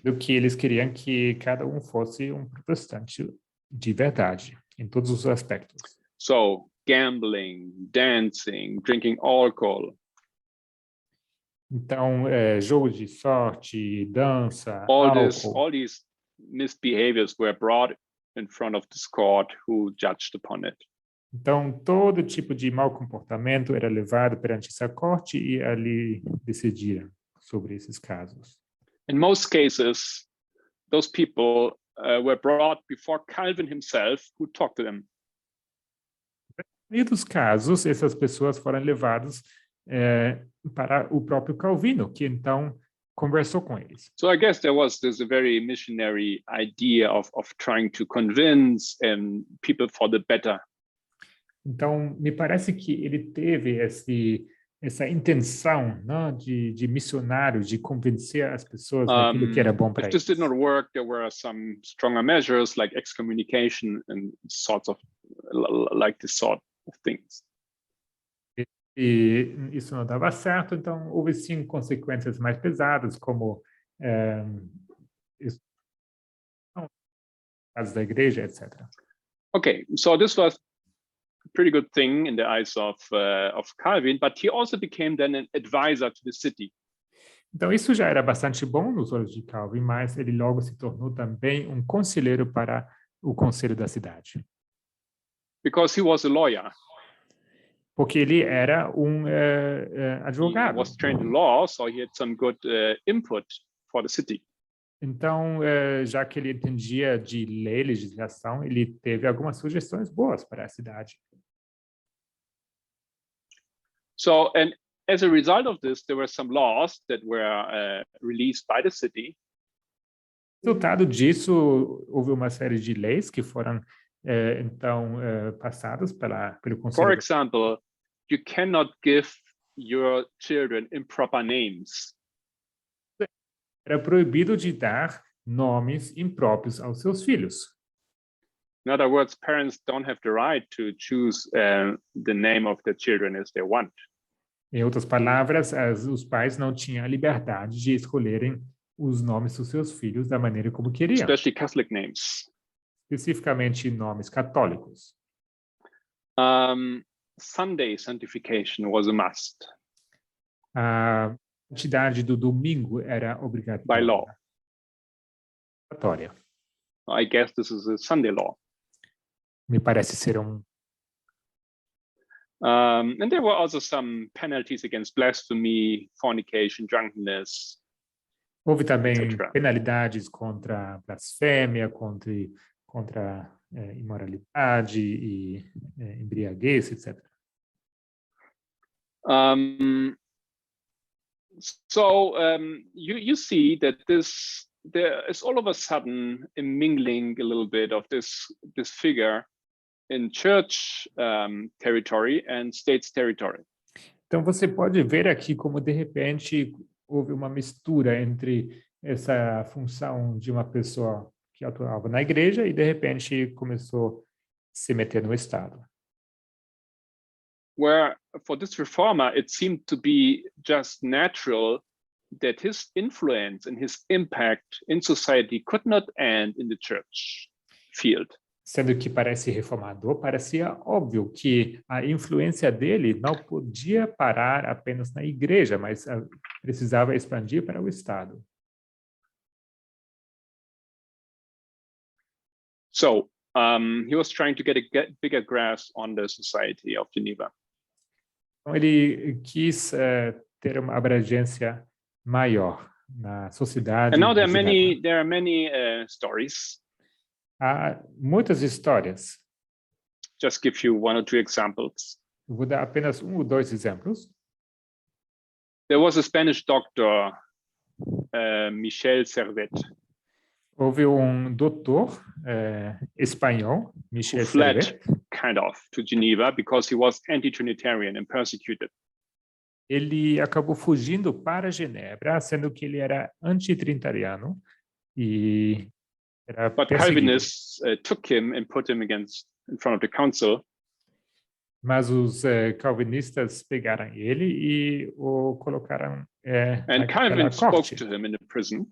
Do que eles queriam que cada um fosse um protestante de verdade, em todos os aspectos. So gambling, dancing, drinking alcohol. Então, jogo de sorte, dança, All álcool. these misbehaviors were brought in front of this court who judged upon it. Então, todo tipo de mau comportamento era levado perante essa corte e ali decidiram sobre esses casos. In most cases, those people were brought before Calvin himself, who talked to them. E dos casos, essas pessoas foram levadas para o próprio Calvino, que então conversou com eles. So I guess there was this very missionary idea of trying to convince people for the better. Então, me parece que ele teve essa intenção, não, de missionário, de convencer as pessoas daquilo que era bom para If this eles. did not work, there were some stronger measures like excommunication and sorts of like this sort of things. E isso não dava certo, então houve sim consequências mais pesadas, como casos da igreja, etc. Okay, so this was a pretty good thing in the eyes of Calvin, but he also became then an advisor to the city. Então isso já era bastante bom nos olhos de Calvin, mas ele logo se tornou também um conselheiro para o conselho da cidade. Because he was a lawyer. Porque ele era um He advogado. was trained in law, so he had some good input for the city. Então, já que ele entendia de lei, legislação, ele teve algumas sugestões boas para a cidade. So, and as a result of this, there were some laws that were released by the city. Resultado disso, houve uma série de leis que foram então passadas pelo For Conselho. example, you cannot give your children improper names. Era proibido de dar nomes impróprios aos seus filhos. In other words, parents don't have the right to choose the name of their children as they want. Em outras palavras, os pais não tinham a liberdade de escolherem os nomes dos seus filhos da maneira como queriam. Especially Catholic names. Especificamente nomes católicos. Sunday sanctification was a must. A santidade do domingo era obrigatória. By law. Obrigatória. I guess this is a Sunday law. Me parece ser And there were also some penalties against blasphemy, fornication, drunkenness. Houve também etc. penalidades contra blasfêmia, contra imoralidade e embriaguez, etc. You see that there is all of a sudden a mingling a little bit of this figure in church territory and states territory. Então você pode ver aqui como de repente houve uma mistura entre essa função de uma pessoa que atuava na igreja e, de repente, começou a se meter no Estado. Where for this reformer, it seemed to be just natural that his influence and his impact in society could not end in the church field. Sendo que parece reformador, parecia óbvio que a influência dele não podia parar apenas na igreja, mas precisava expandir para o Estado. So he was trying to get a bigger grasp on the society of Geneva. Então, ele quis ter uma abrangência maior na sociedade. And now there de are many stories. Há muitas histórias. Just give you one or two examples. Eu vou dar apenas um ou dois exemplos. There was a Spanish doctor, Michel Servet, Houve doutor espanhol, Michel who fled Servet. kind of to Geneva because he was anti-Trinitarian and persecuted. Ele acabou fugindo para Genebra, sendo que ele era anti-trinitariano e era But perseguido. Calvinists took him and put him in front of the council. Mas os calvinistas pegaram ele e o colocaram And Calvin spoke to him in the prison.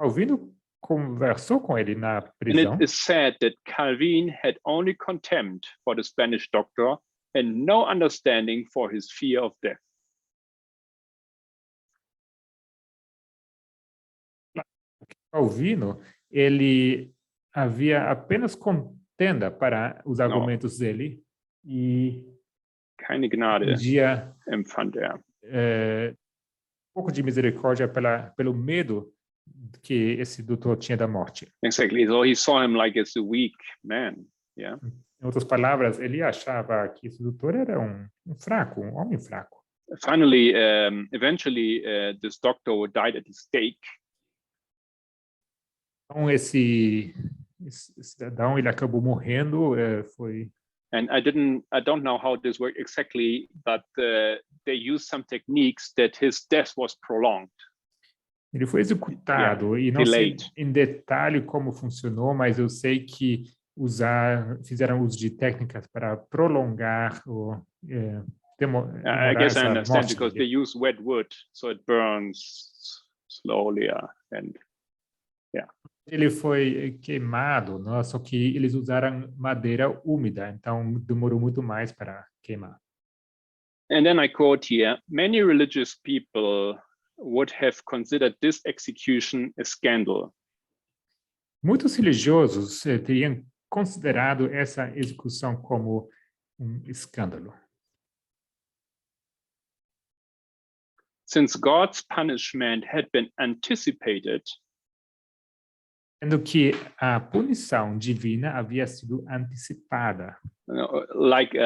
Calvino conversou com ele na And prisão. it is said that Calvin had only contempt for the Spanish doctor and no understanding for his fear of death. Calvino, ele havia apenas contenda para os argumentos dele e Keine Gnade pedia empfand er. um pouco de misericórdia pelo medo que esse doutor tinha da morte. Exactly. So he saw him like as a weak man. Yeah. Em outras palavras, ele achava que esse doutor era um fraco, um homem fraco. Finally, eventually, this doctor died at the stake. Então esse cidadão ele acabou morrendo, foi. And I don't know how this worked exactly, but they used some techniques that his death was prolonged. Ele foi executado e não delayed. sei em detalhe como funcionou, mas eu sei que fizeram uso de técnicas para prolongar ou I guess I understand because they use wet wood, so it burns slowly, and yeah. Ele foi queimado, não? Só que eles usaram madeira úmida, então demorou muito mais para queimar. And then I quote here, many religious people would have considered this execution a scandal. Muitos religiosos teriam considerado essa execução como escândalo. Since God's punishment had been anticipated, sendo que a punição divina havia sido antecipada. Like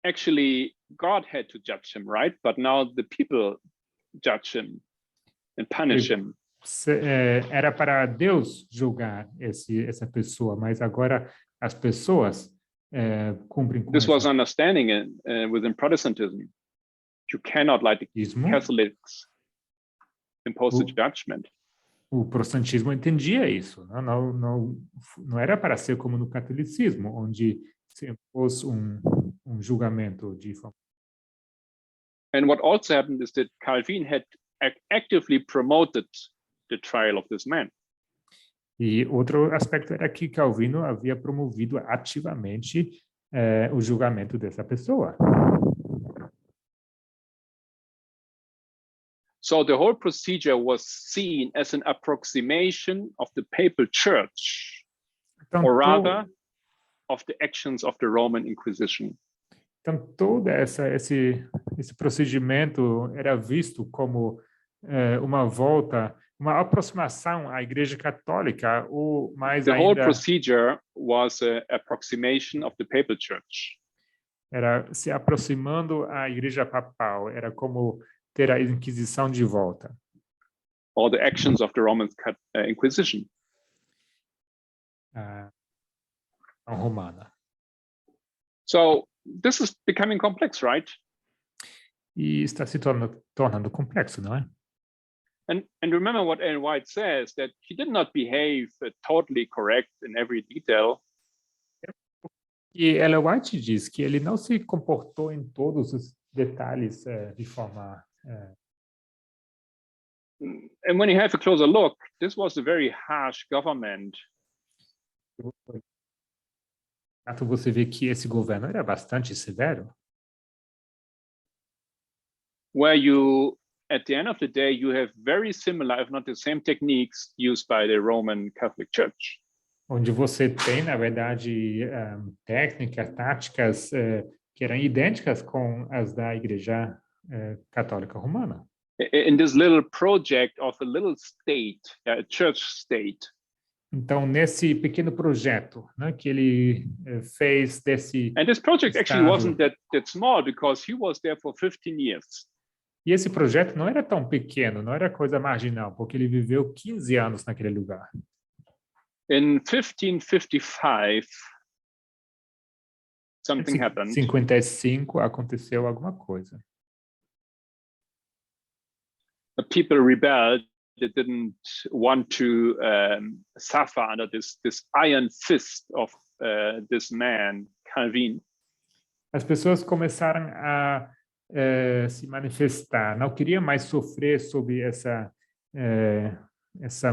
actually God had to judge him, right? But now the people judge him and punish him. Era para Deus julgar essa pessoa, mas agora as pessoas cumprem com This was understanding within Protestantism. You cannot, like the Catholics, impose the judgment. O protestantismo entendia isso. Não era para ser como no catolicismo, onde se impôs julgamento de forma. And what also happened is that Calvin had actively promoted the trial of this man. E outro aspecto era que Calvino havia promovido ativamente o julgamento dessa pessoa. So the whole procedure was seen as an approximation of the papal church, então, or rather of the actions of the Roman Inquisition. Então todo esse procedimento era visto como uma aproximação à Igreja Católica, ou mais ainda. The whole ainda. procedure was an approximation of the papal church. Era se aproximando à Igreja Papal, era como ter a Inquisição de volta. Or the actions of the Roman Inquisition. Romana. So this is becoming complex, right? E está se tornando complexo, não é? And remember what Ellen White says, that he did not behave totally correct in every detail. E Ellen White diz que ele não se comportou em todos os detalhes de forma... And when you have a closer look, this was a very harsh government. Você vê que esse governo era bastante severo. Where you, at the end of the day, you have very similar, if not the same techniques used by the Roman Catholic Church. Onde você tem, na verdade, técnicas, táticas que eram idênticas com as da Igreja Católica Romana. In this little project of a little state, a church state. Então, nesse pequeno projeto, né, que ele fez desse And this project actually estado, wasn't that small, because he was there for 15 years. E esse projeto não era tão pequeno, não era coisa marginal, porque ele viveu 15 anos naquele lugar. In 1555, something Em happened. 55 aconteceu alguma coisa. The people rebelled. They didn't want to suffer under this iron fist of this man, Calvin. As pessoas começaram a se manifestar, não queriam mais sofrer sob essa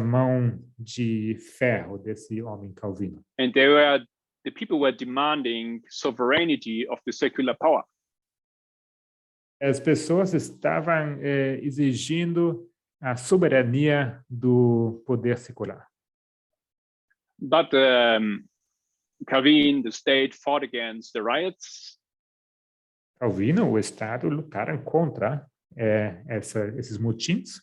mão de ferro desse homem Calvino. And the people were demanding sovereignty of the secular power. As pessoas estavam exigindo a soberania do poder secular. But Calvin, the state, fought against the riots. Calvino, o Estado, lutaram contra esses motins.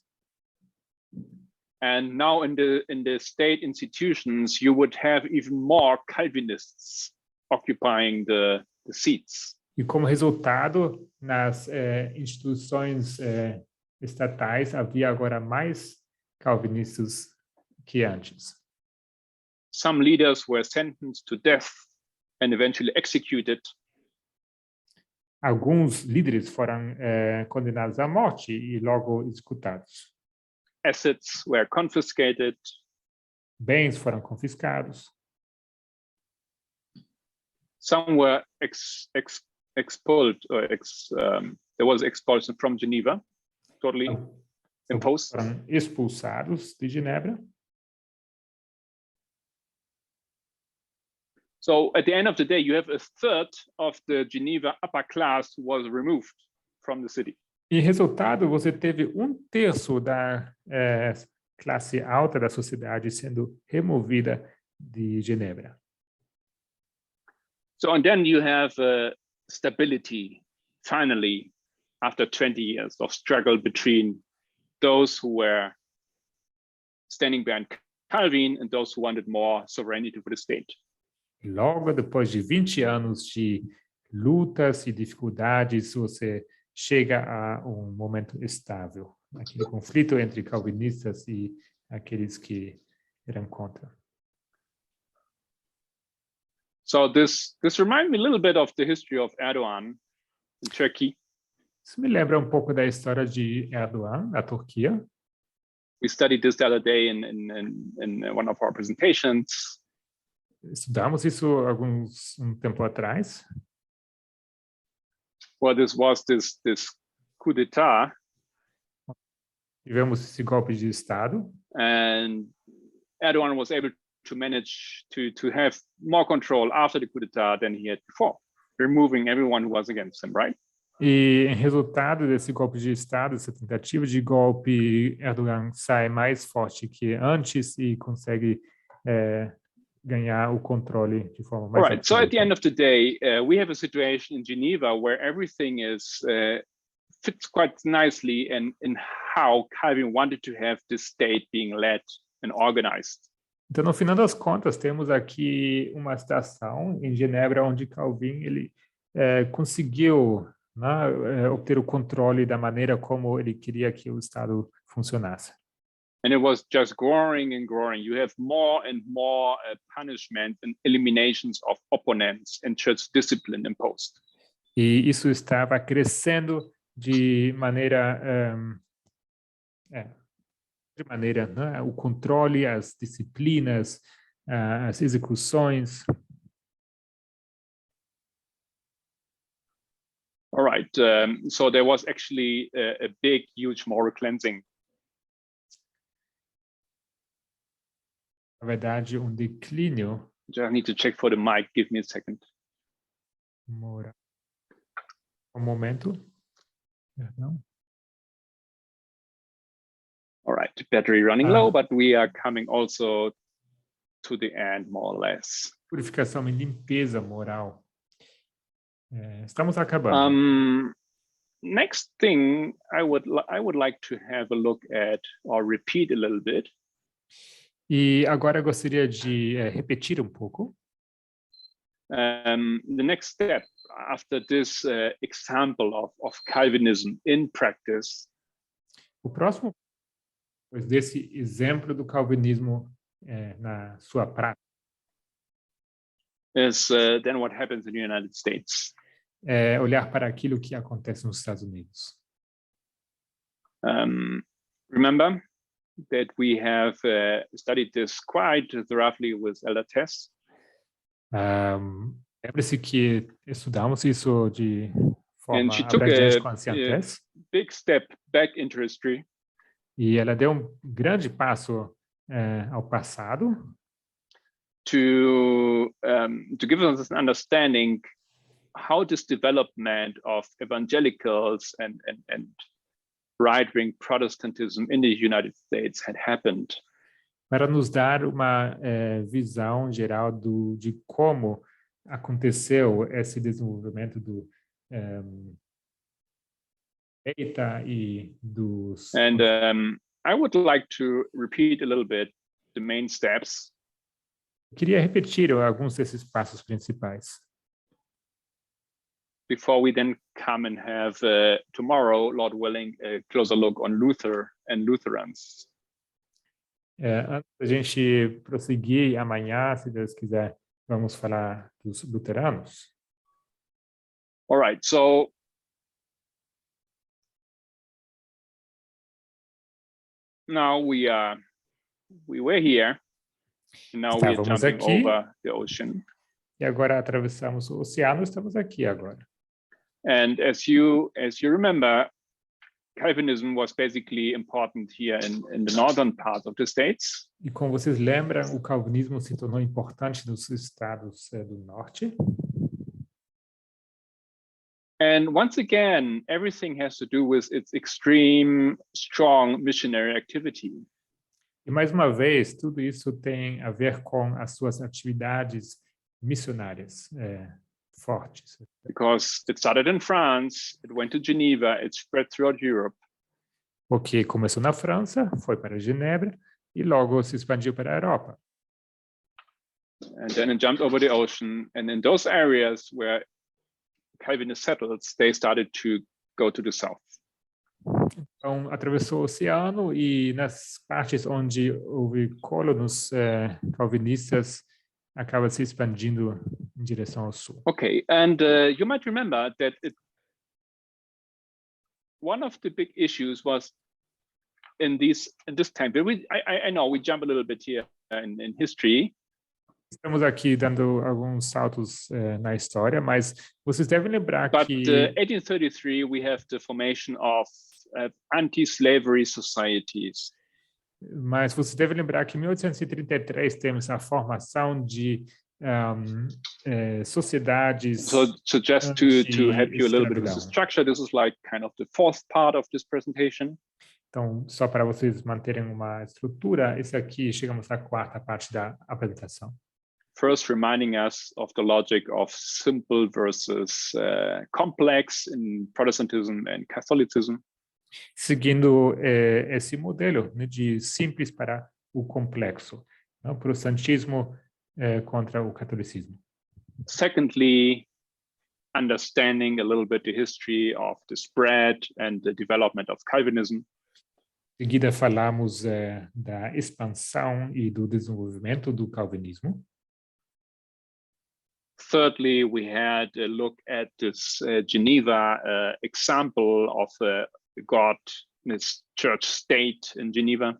And now in the state institutions, you would have even more Calvinists occupying the seats. E como resultado, nas instituições estatais, havia agora mais calvinistas que antes. Some leaders were sentenced to death and eventually executed. Alguns líderes foram condenados à morte e logo executados. Assets were confiscated. Bens foram confiscados. Some were expelled, or there was expulsion from Geneva, totally imposed. Foram expulsados de Genebra. So at the end of the day, you have a third of the Geneva upper class who was removed from the city. E resultado, você teve 1/3 da classe alta da sociedade sendo removida de Genebra. So and then you have stability, finally, after 20 years of struggle between those who were standing behind Calvin and those who wanted more sovereignty for the state. Logo depois de 20 anos de lutas e dificuldades, você chega a um momento estável, aquele conflito entre calvinistas e aqueles que eram contra. So this reminds me a little bit of the history of Erdogan in Turkey. Isso me lembra um pouco da história de Erdogan, na Turquia. We studied this the other day in one of our presentations. Estudamos isso um tempo atrás. Well, this was this coup d'état. Tivemos esse golpe de Estado. And Erdogan was able to manage to have more control after the coup d'état than he had before, removing everyone who was against him, right? E em resultado desse golpe de Estado, essa tentativa de golpe, Erdogan sai mais forte que antes e consegue ganhar o controle de forma mais Right. So at the end of the day, we have a situation in Geneva where everything fits quite nicely in how Calvin wanted to have this state being led and organized. Então, no final das contas, temos aqui uma situação em Genebra onde Calvin ele conseguiu obter o controle da maneira como ele queria que o Estado funcionasse. And it was just growing and growing. You have more and more punishment and eliminations of opponents and church discipline imposed. E isso estava crescendo de maneira, né, o controle, as disciplinas, as execuções. All right. So there was actually a big, huge moral cleansing. Na verdade, declínio I need to check for the mic. Give me a second. moral. Momento. Perdão. All right. Battery running low, but we are coming also to the end, more or less. Purificação e limpeza moral. Estamos acabando. Next thing I would like to have a look at or repeat a little bit. E agora eu gostaria de repetir pouco. The next step after this example of Calvinism in practice. O próximo, depois desse exemplo do calvinismo na sua prática, is then what happens in the United States. Olhar para aquilo que acontece nos Estados Unidos. Remember that we have studied this quite thoroughly with Elder Tess. Lembre-se que estudamos isso de forma And she took abrangente com a Tess. Big step back into history. E ela deu grande passo ao passado. To give us an understanding how this development of evangelicals and right-wing Protestantism in the United States had happened. Para nos dar uma visão geral de como aconteceu esse desenvolvimento do direita e dos. And I would like to repeat a little bit the main steps. Queria repetir alguns desses passos principais. Before we then come and have tomorrow, Lord willing, a closer look on Luther and Lutherans. Antes da gente prosseguir amanhã, se Deus quiser, vamos falar dos luteranos. All right, so now we were here, and now we are jumping aqui, over the ocean. E agora atravessamos o oceano, estamos aqui agora. And as you remember, Calvinism was basically important here in the northern part of the states. E como vocês lembram, o calvinismo se tornou importante nos estados do norte. And once again, everything has to do with its extreme, strong missionary activity. E mais uma vez, tudo isso tem a ver com as suas atividades missionárias fortes. Because it started in France, it went to Geneva, it spread throughout Europe. Porque começou na França, foi para Genebra e logo se expandiu para a Europa. And then it jumped over the ocean, and in those areas where Calvinists settled, they started to go to the south. Então, atravessou o oceano e nas partes onde houve colonos calvinistas, acaba se expandindo em direção ao sul. Okay, and you might remember that one of the big issues was in this time. I know we jump a little bit here in history. Estamos aqui dando alguns saltos na história, mas vocês devem lembrar But que 1833 we have the formation of anti-slavery societies. Mas vocês devem lembrar que em 1833 temos a formação de sociedades. So just to help you a little bit with the structure, this is like kind of the fourth part of this presentation. Então, só para vocês manterem uma estrutura, esse aqui chegamos à quarta parte da apresentação. First, reminding us of the logic of simple versus complex in Protestantism and Catholicism. Seguindo esse modelo, né, de simples para o complexo, né, o protestantismo contra o catolicismo. Secondly, understanding a little bit the history of the spread and the development of Calvinism. Em seguida, falamos da expansão e do desenvolvimento do calvinismo. Thirdly, we had a look at this Geneva example of God in its church state in Geneva.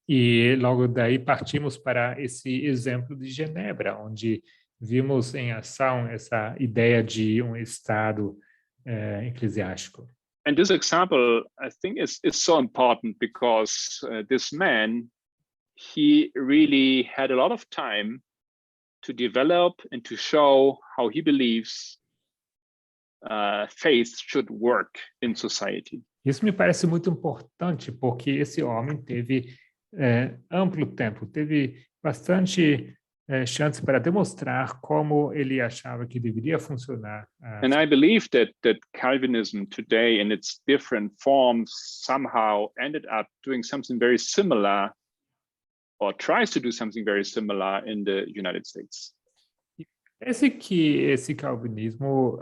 E logo daí partimos para esse exemplo de Genebra, onde vimos em ação essa ideia de um estado eclesiástico. And this example, I think, is so important because this man, he really had a lot of time to develop and to show how he believes faith should work in society. Isso me parece muito importante, porque esse homem teve amplo tempo, teve bastante chance para demonstrar como ele achava que deveria funcionar. And I believe that Calvinism today, in its different forms, somehow ended up doing something very similar, or tries to do something very similar in the United States. Parece que esse calvinismo,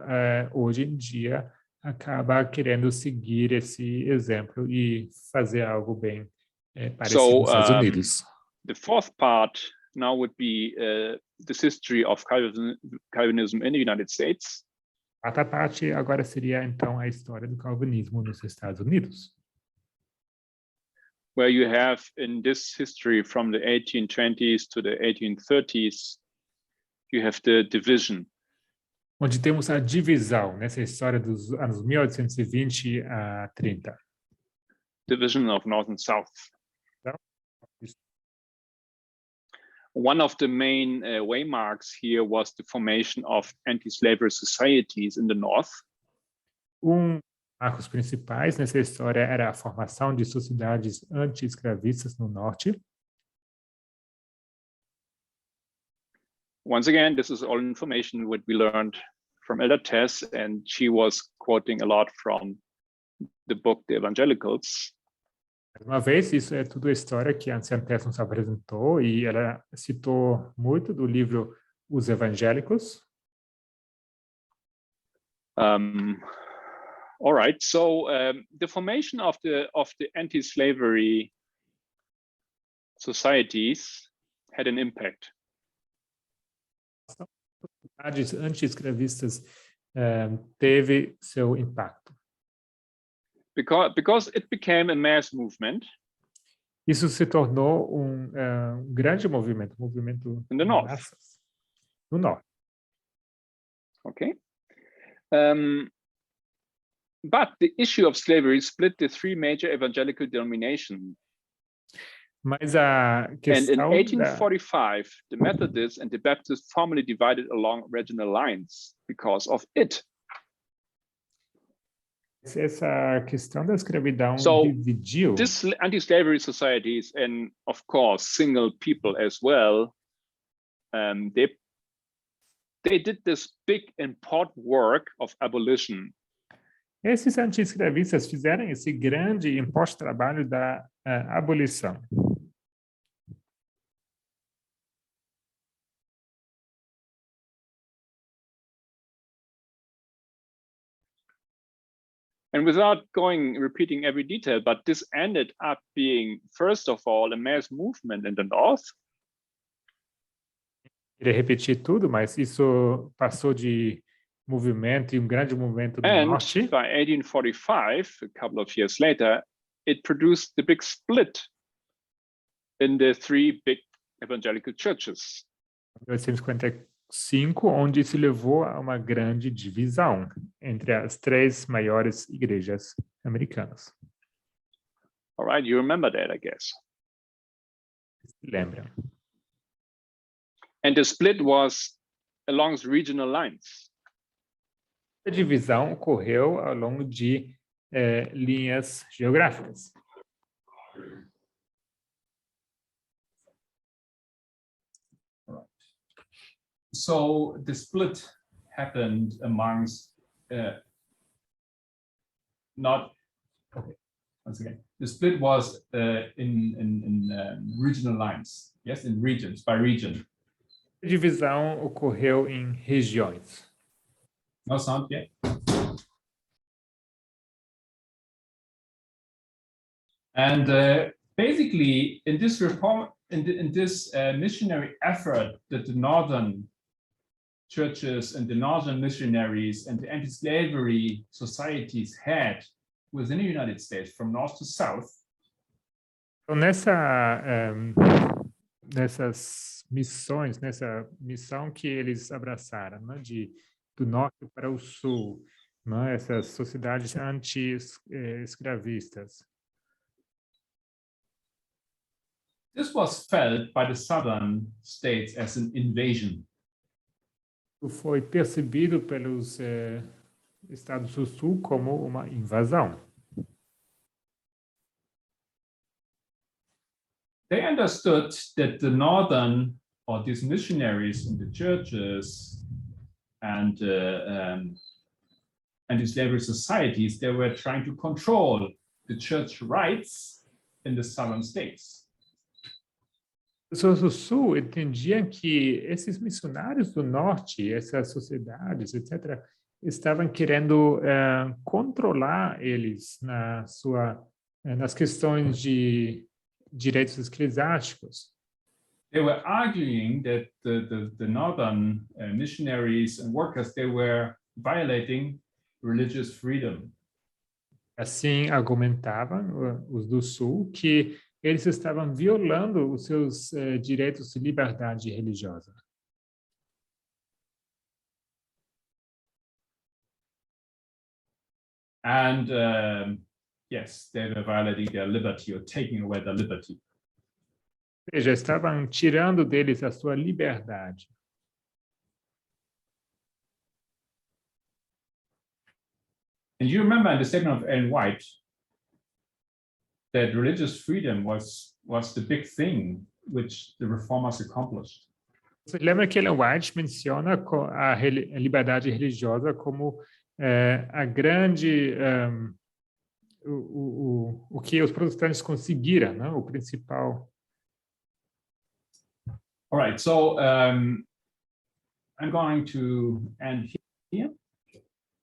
hoje em dia, acaba querendo seguir esse exemplo e fazer algo bem parecido nos Estados Unidos. The fourth part now would be this history of Calvinism in the United States. A quarta parte agora seria, então, a história do calvinismo nos Estados Unidos. Where you have in this history from the 1820s to the 1830s, you have the division. Onde temos a divisão nessa história dos anos 1820 a 30. Division of North and South. One of the main waymarks here was the formation of anti-slavery societies in the North. Marcos principais nessa história era a formação de sociedades anti-escravistas no Norte. Once again, this is all information what we learned from Elder Tess, and she was quoting a lot from the book The Evangelicals. Mais uma vez, isso é tudo a história que a anciã Tess nos apresentou, e ela citou muito do livro Os Evangélicos. All right, so the formation of the anti-slavery societies had an impact. Sociedades anti-escravistas teve seu impacto. Because it became a mass movement. Isso se tornou grande movimento in the North. Massas, no Norte. Okay. But the issue of slavery split the three major evangelical denominations. Mas a And questão in 1845, the Methodists and the Baptists formally divided along regional lines because of it. Essa questão da escravidão So dividiu. this anti-slavery societies and of course single people as well, they did this big important work of abolition. Esses anti-escravistas fizeram esse grande e importante trabalho da abolição. And without repeating every detail, but this ended up being, first of all, a mass movement in the North. Queria repetir tudo, mas isso passou de movimento e grande movimento no And Norte. by 1845, a couple of years later, it produced the big split in the three big evangelical churches. 1855, onde se levou a uma grande divisão entre as três maiores igrejas americanas. All right, you remember that, I guess. Se lembram? And the split was along regional lines. A divisão ocorreu ao longo de linhas geográficas. So the split happened amongst not okay. Once again, the split was in regional lines. Yes, in regions, by region. A divisão ocorreu em regiões. No sound yet. And basically, in this reform, in this missionary effort that the northern churches and the northern missionaries and the anti-slavery societies had within the United States from north to south. Então, nessas missões, nessa missão que eles abraçaram, né, do norte para o sul, né, essas sociedades anti-escravistas. This was felt by the southern states as an invasion. Foi percebido pelos estados do sul como uma invasão. They understood that the northern, or these missionaries in the churches and anti-slavery societies, they were trying to control the church rights in the southern states. As pessoas do sul entendiam que esses missionários do norte, essas sociedades, etc., estavam querendo controlar eles nas questões de direitos eclesiásticos. They were arguing that the northern missionaries and workers, they were violating religious freedom. Assim argumentavam os do sul que eles estavam violando os seus direitos de liberdade religiosa. And yes, they were violating their liberty or taking away their liberty. Ou seja, estavam tirando deles a sua liberdade. And you remember in the statement of Ellen White that religious freedom was the big thing which the reformers accomplished. Você lembra que Ellen White menciona a liberdade religiosa como a grande o que os protestantes conseguiram, né? O principal. All right, so I'm going to end here.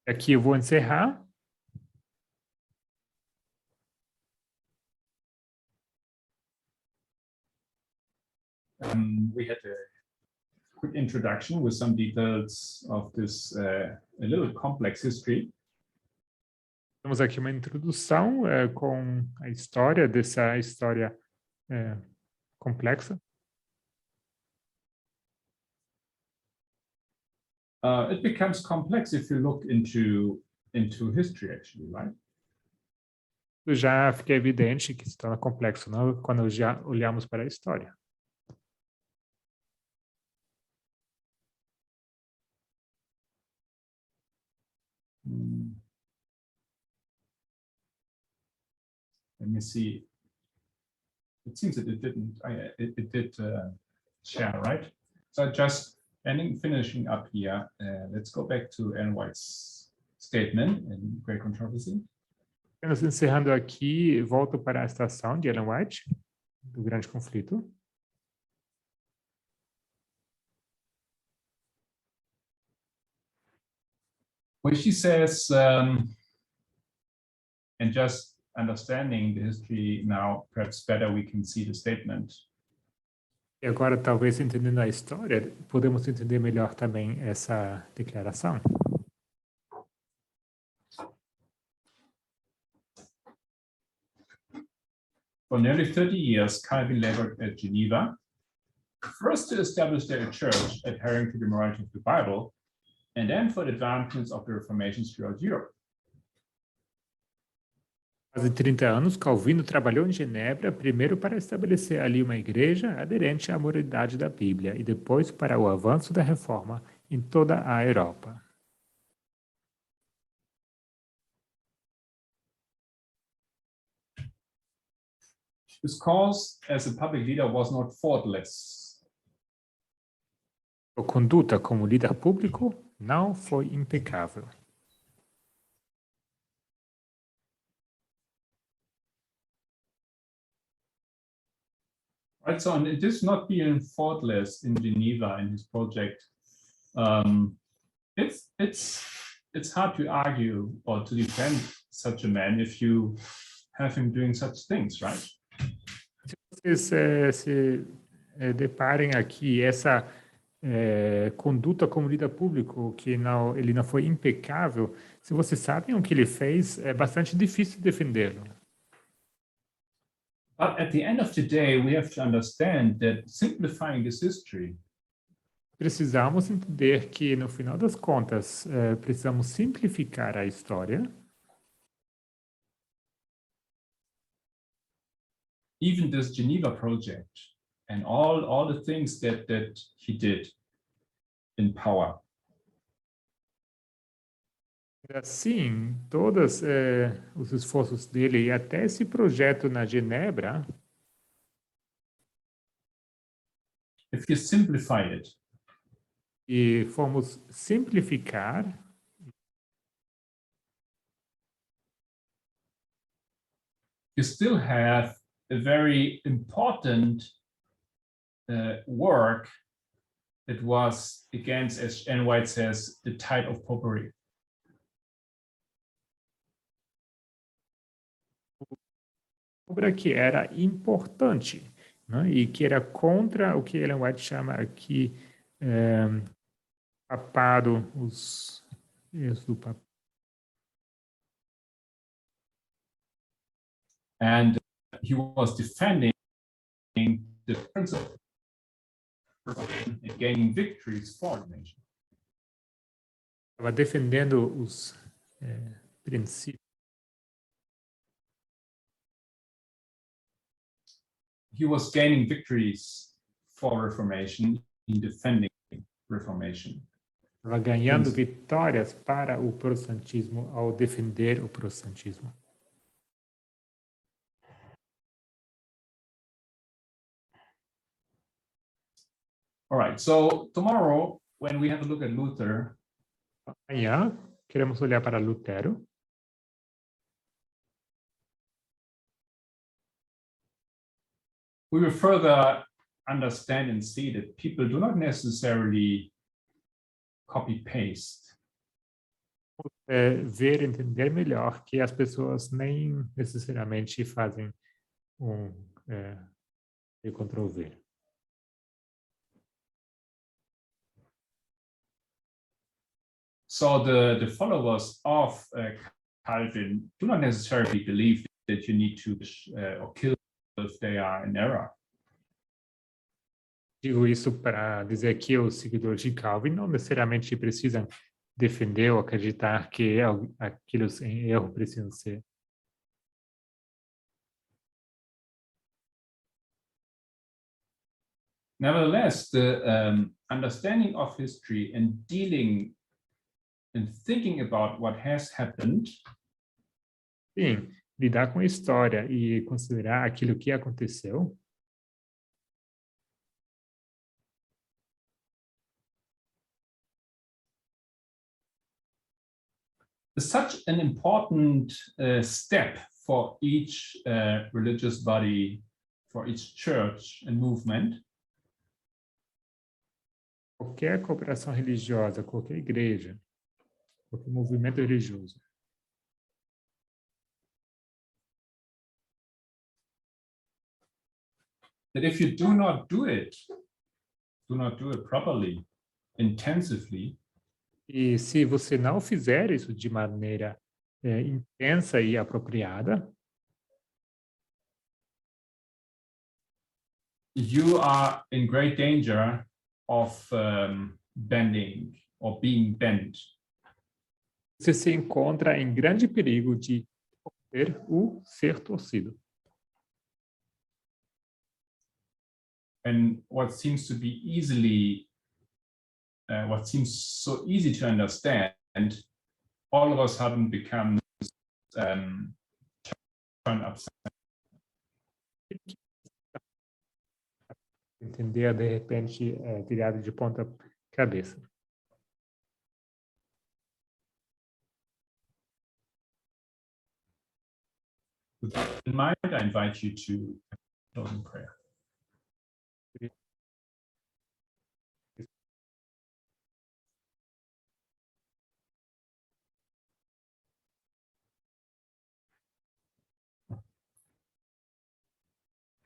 Aqui eu vou encerrar. We had a quick introduction with some details of this a little complex history. Temos aqui uma introdução com a história dessa história complexa. It becomes complex if you look into history, actually, right? Já fica evidente que se torna complexo, não? Quando já olhamos para a história. Let me see. It seems that it didn't. It did share, right? So just finishing up here. Let's go back to Ellen White's statement in Great Controversy. Apenas encerrando aqui, volto para a citação de Ellen White, do Grande Conflito. Where she says, and just understanding the history now, perhaps better we can see the statement. E agora, talvez entendendo a história, podemos entender melhor também essa declaração. For nearly 30 years, Calvin labored at Geneva, first to establish their church adhering to the morality of the Bible, and then for the advancements of the Reformations throughout Europe. Quase 30 anos, Calvino trabalhou em Genebra, primeiro para estabelecer ali uma igreja aderente à moralidade da Bíblia e depois para o avanço da reforma em toda a Europa. His cause as a public leader was not faultless. Sua conduta como líder público não foi impecável. Right, so and it is not being faultless in Geneva in his project. It's hard to argue or to defend such a man if you have him doing such things, right? Se vocês se deparem aqui, essa conduta como líder público, que ele não foi impecável, se vocês sabem o que ele fez, é bastante difícil defendê-lo. But at the end of the day, we have to understand that simplifying this history Precisamos entender que, no final das contas, precisamos simplificar a história. even this Geneva project and all the things that he did in power. Assim, todos os esforços dele e até esse projeto na Genebra, If you simplify it, e formos simplificar, you still have a very important work that was against, as N. White says, the tide of popery. obra que era importante, né? E que era contra o que Ellen White chama aqui papado, os erros do papado. And he was defending the principle and gaining victories for the nation. Estava defendendo os princípios. He was gaining victories for Reformation in defending Reformation. Estava ganhando vitórias para o protestantismo ao defender o protestantismo. All right, so tomorrow, when we have a look at Luther, Amanhã, queremos olhar para Lutero. we will further understand and see that people do not necessarily copy-paste. Ver, entender melhor que as pessoas nem necessariamente fazem Ctrl+V. So the followers of Calvin do not necessarily believe that you need to or kill if they are in error. Digo isso para dizer que os seguidores de Calvin não necessariamente precisam defender ou acreditar que aqueles em erro precisam ser. Nevertheless, the understanding of history and dealing and thinking about what has happened Sim, lidar com a história e considerar aquilo que aconteceu is such an important step for each religious body, for each church and movement. qualquer cooperação religiosa, qualquer igreja, qualquer movimento religioso. That if you do not do it properly, intensively, E se você não fizer isso de maneira intensa e apropriada, you are in great danger of bending or being bent. você se encontra em grande perigo de ser torcido. And what seems so easy to understand, all of a sudden becomes turned upside. Entender, de repente, virado de ponta cabeça. With that in mind, I invite you to closing prayer.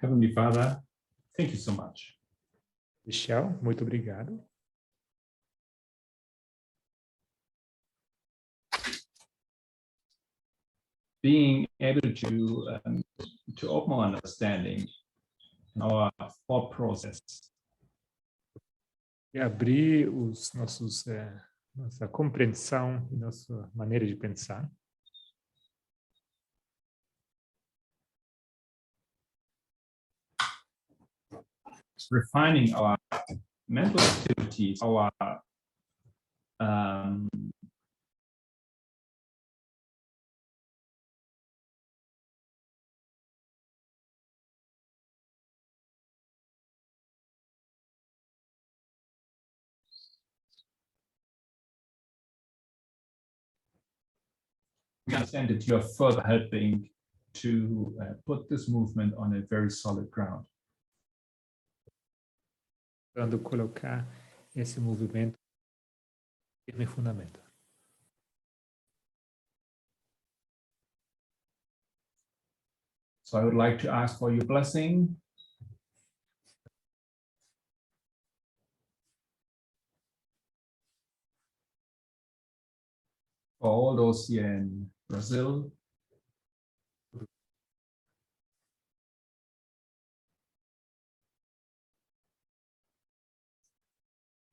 Heavenly Father, thank you so much. Michel, muito obrigado. being able to open our understanding, our thought process. E abrir os nossos, nossa compreensão e nossa maneira de pensar. Refining our mental activities, our we understand that you are further helping to put this movement on a very solid ground. Tentando colocar esse movimento firme fundamento. So I would like to ask for your blessing. For all those here in Brazil,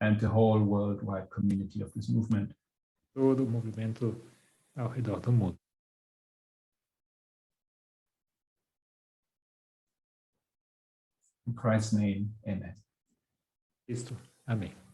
and the whole worldwide community of this movement. Todo o movimento ao redor do mundo. In Christ's name, amen. Cristo. Amém.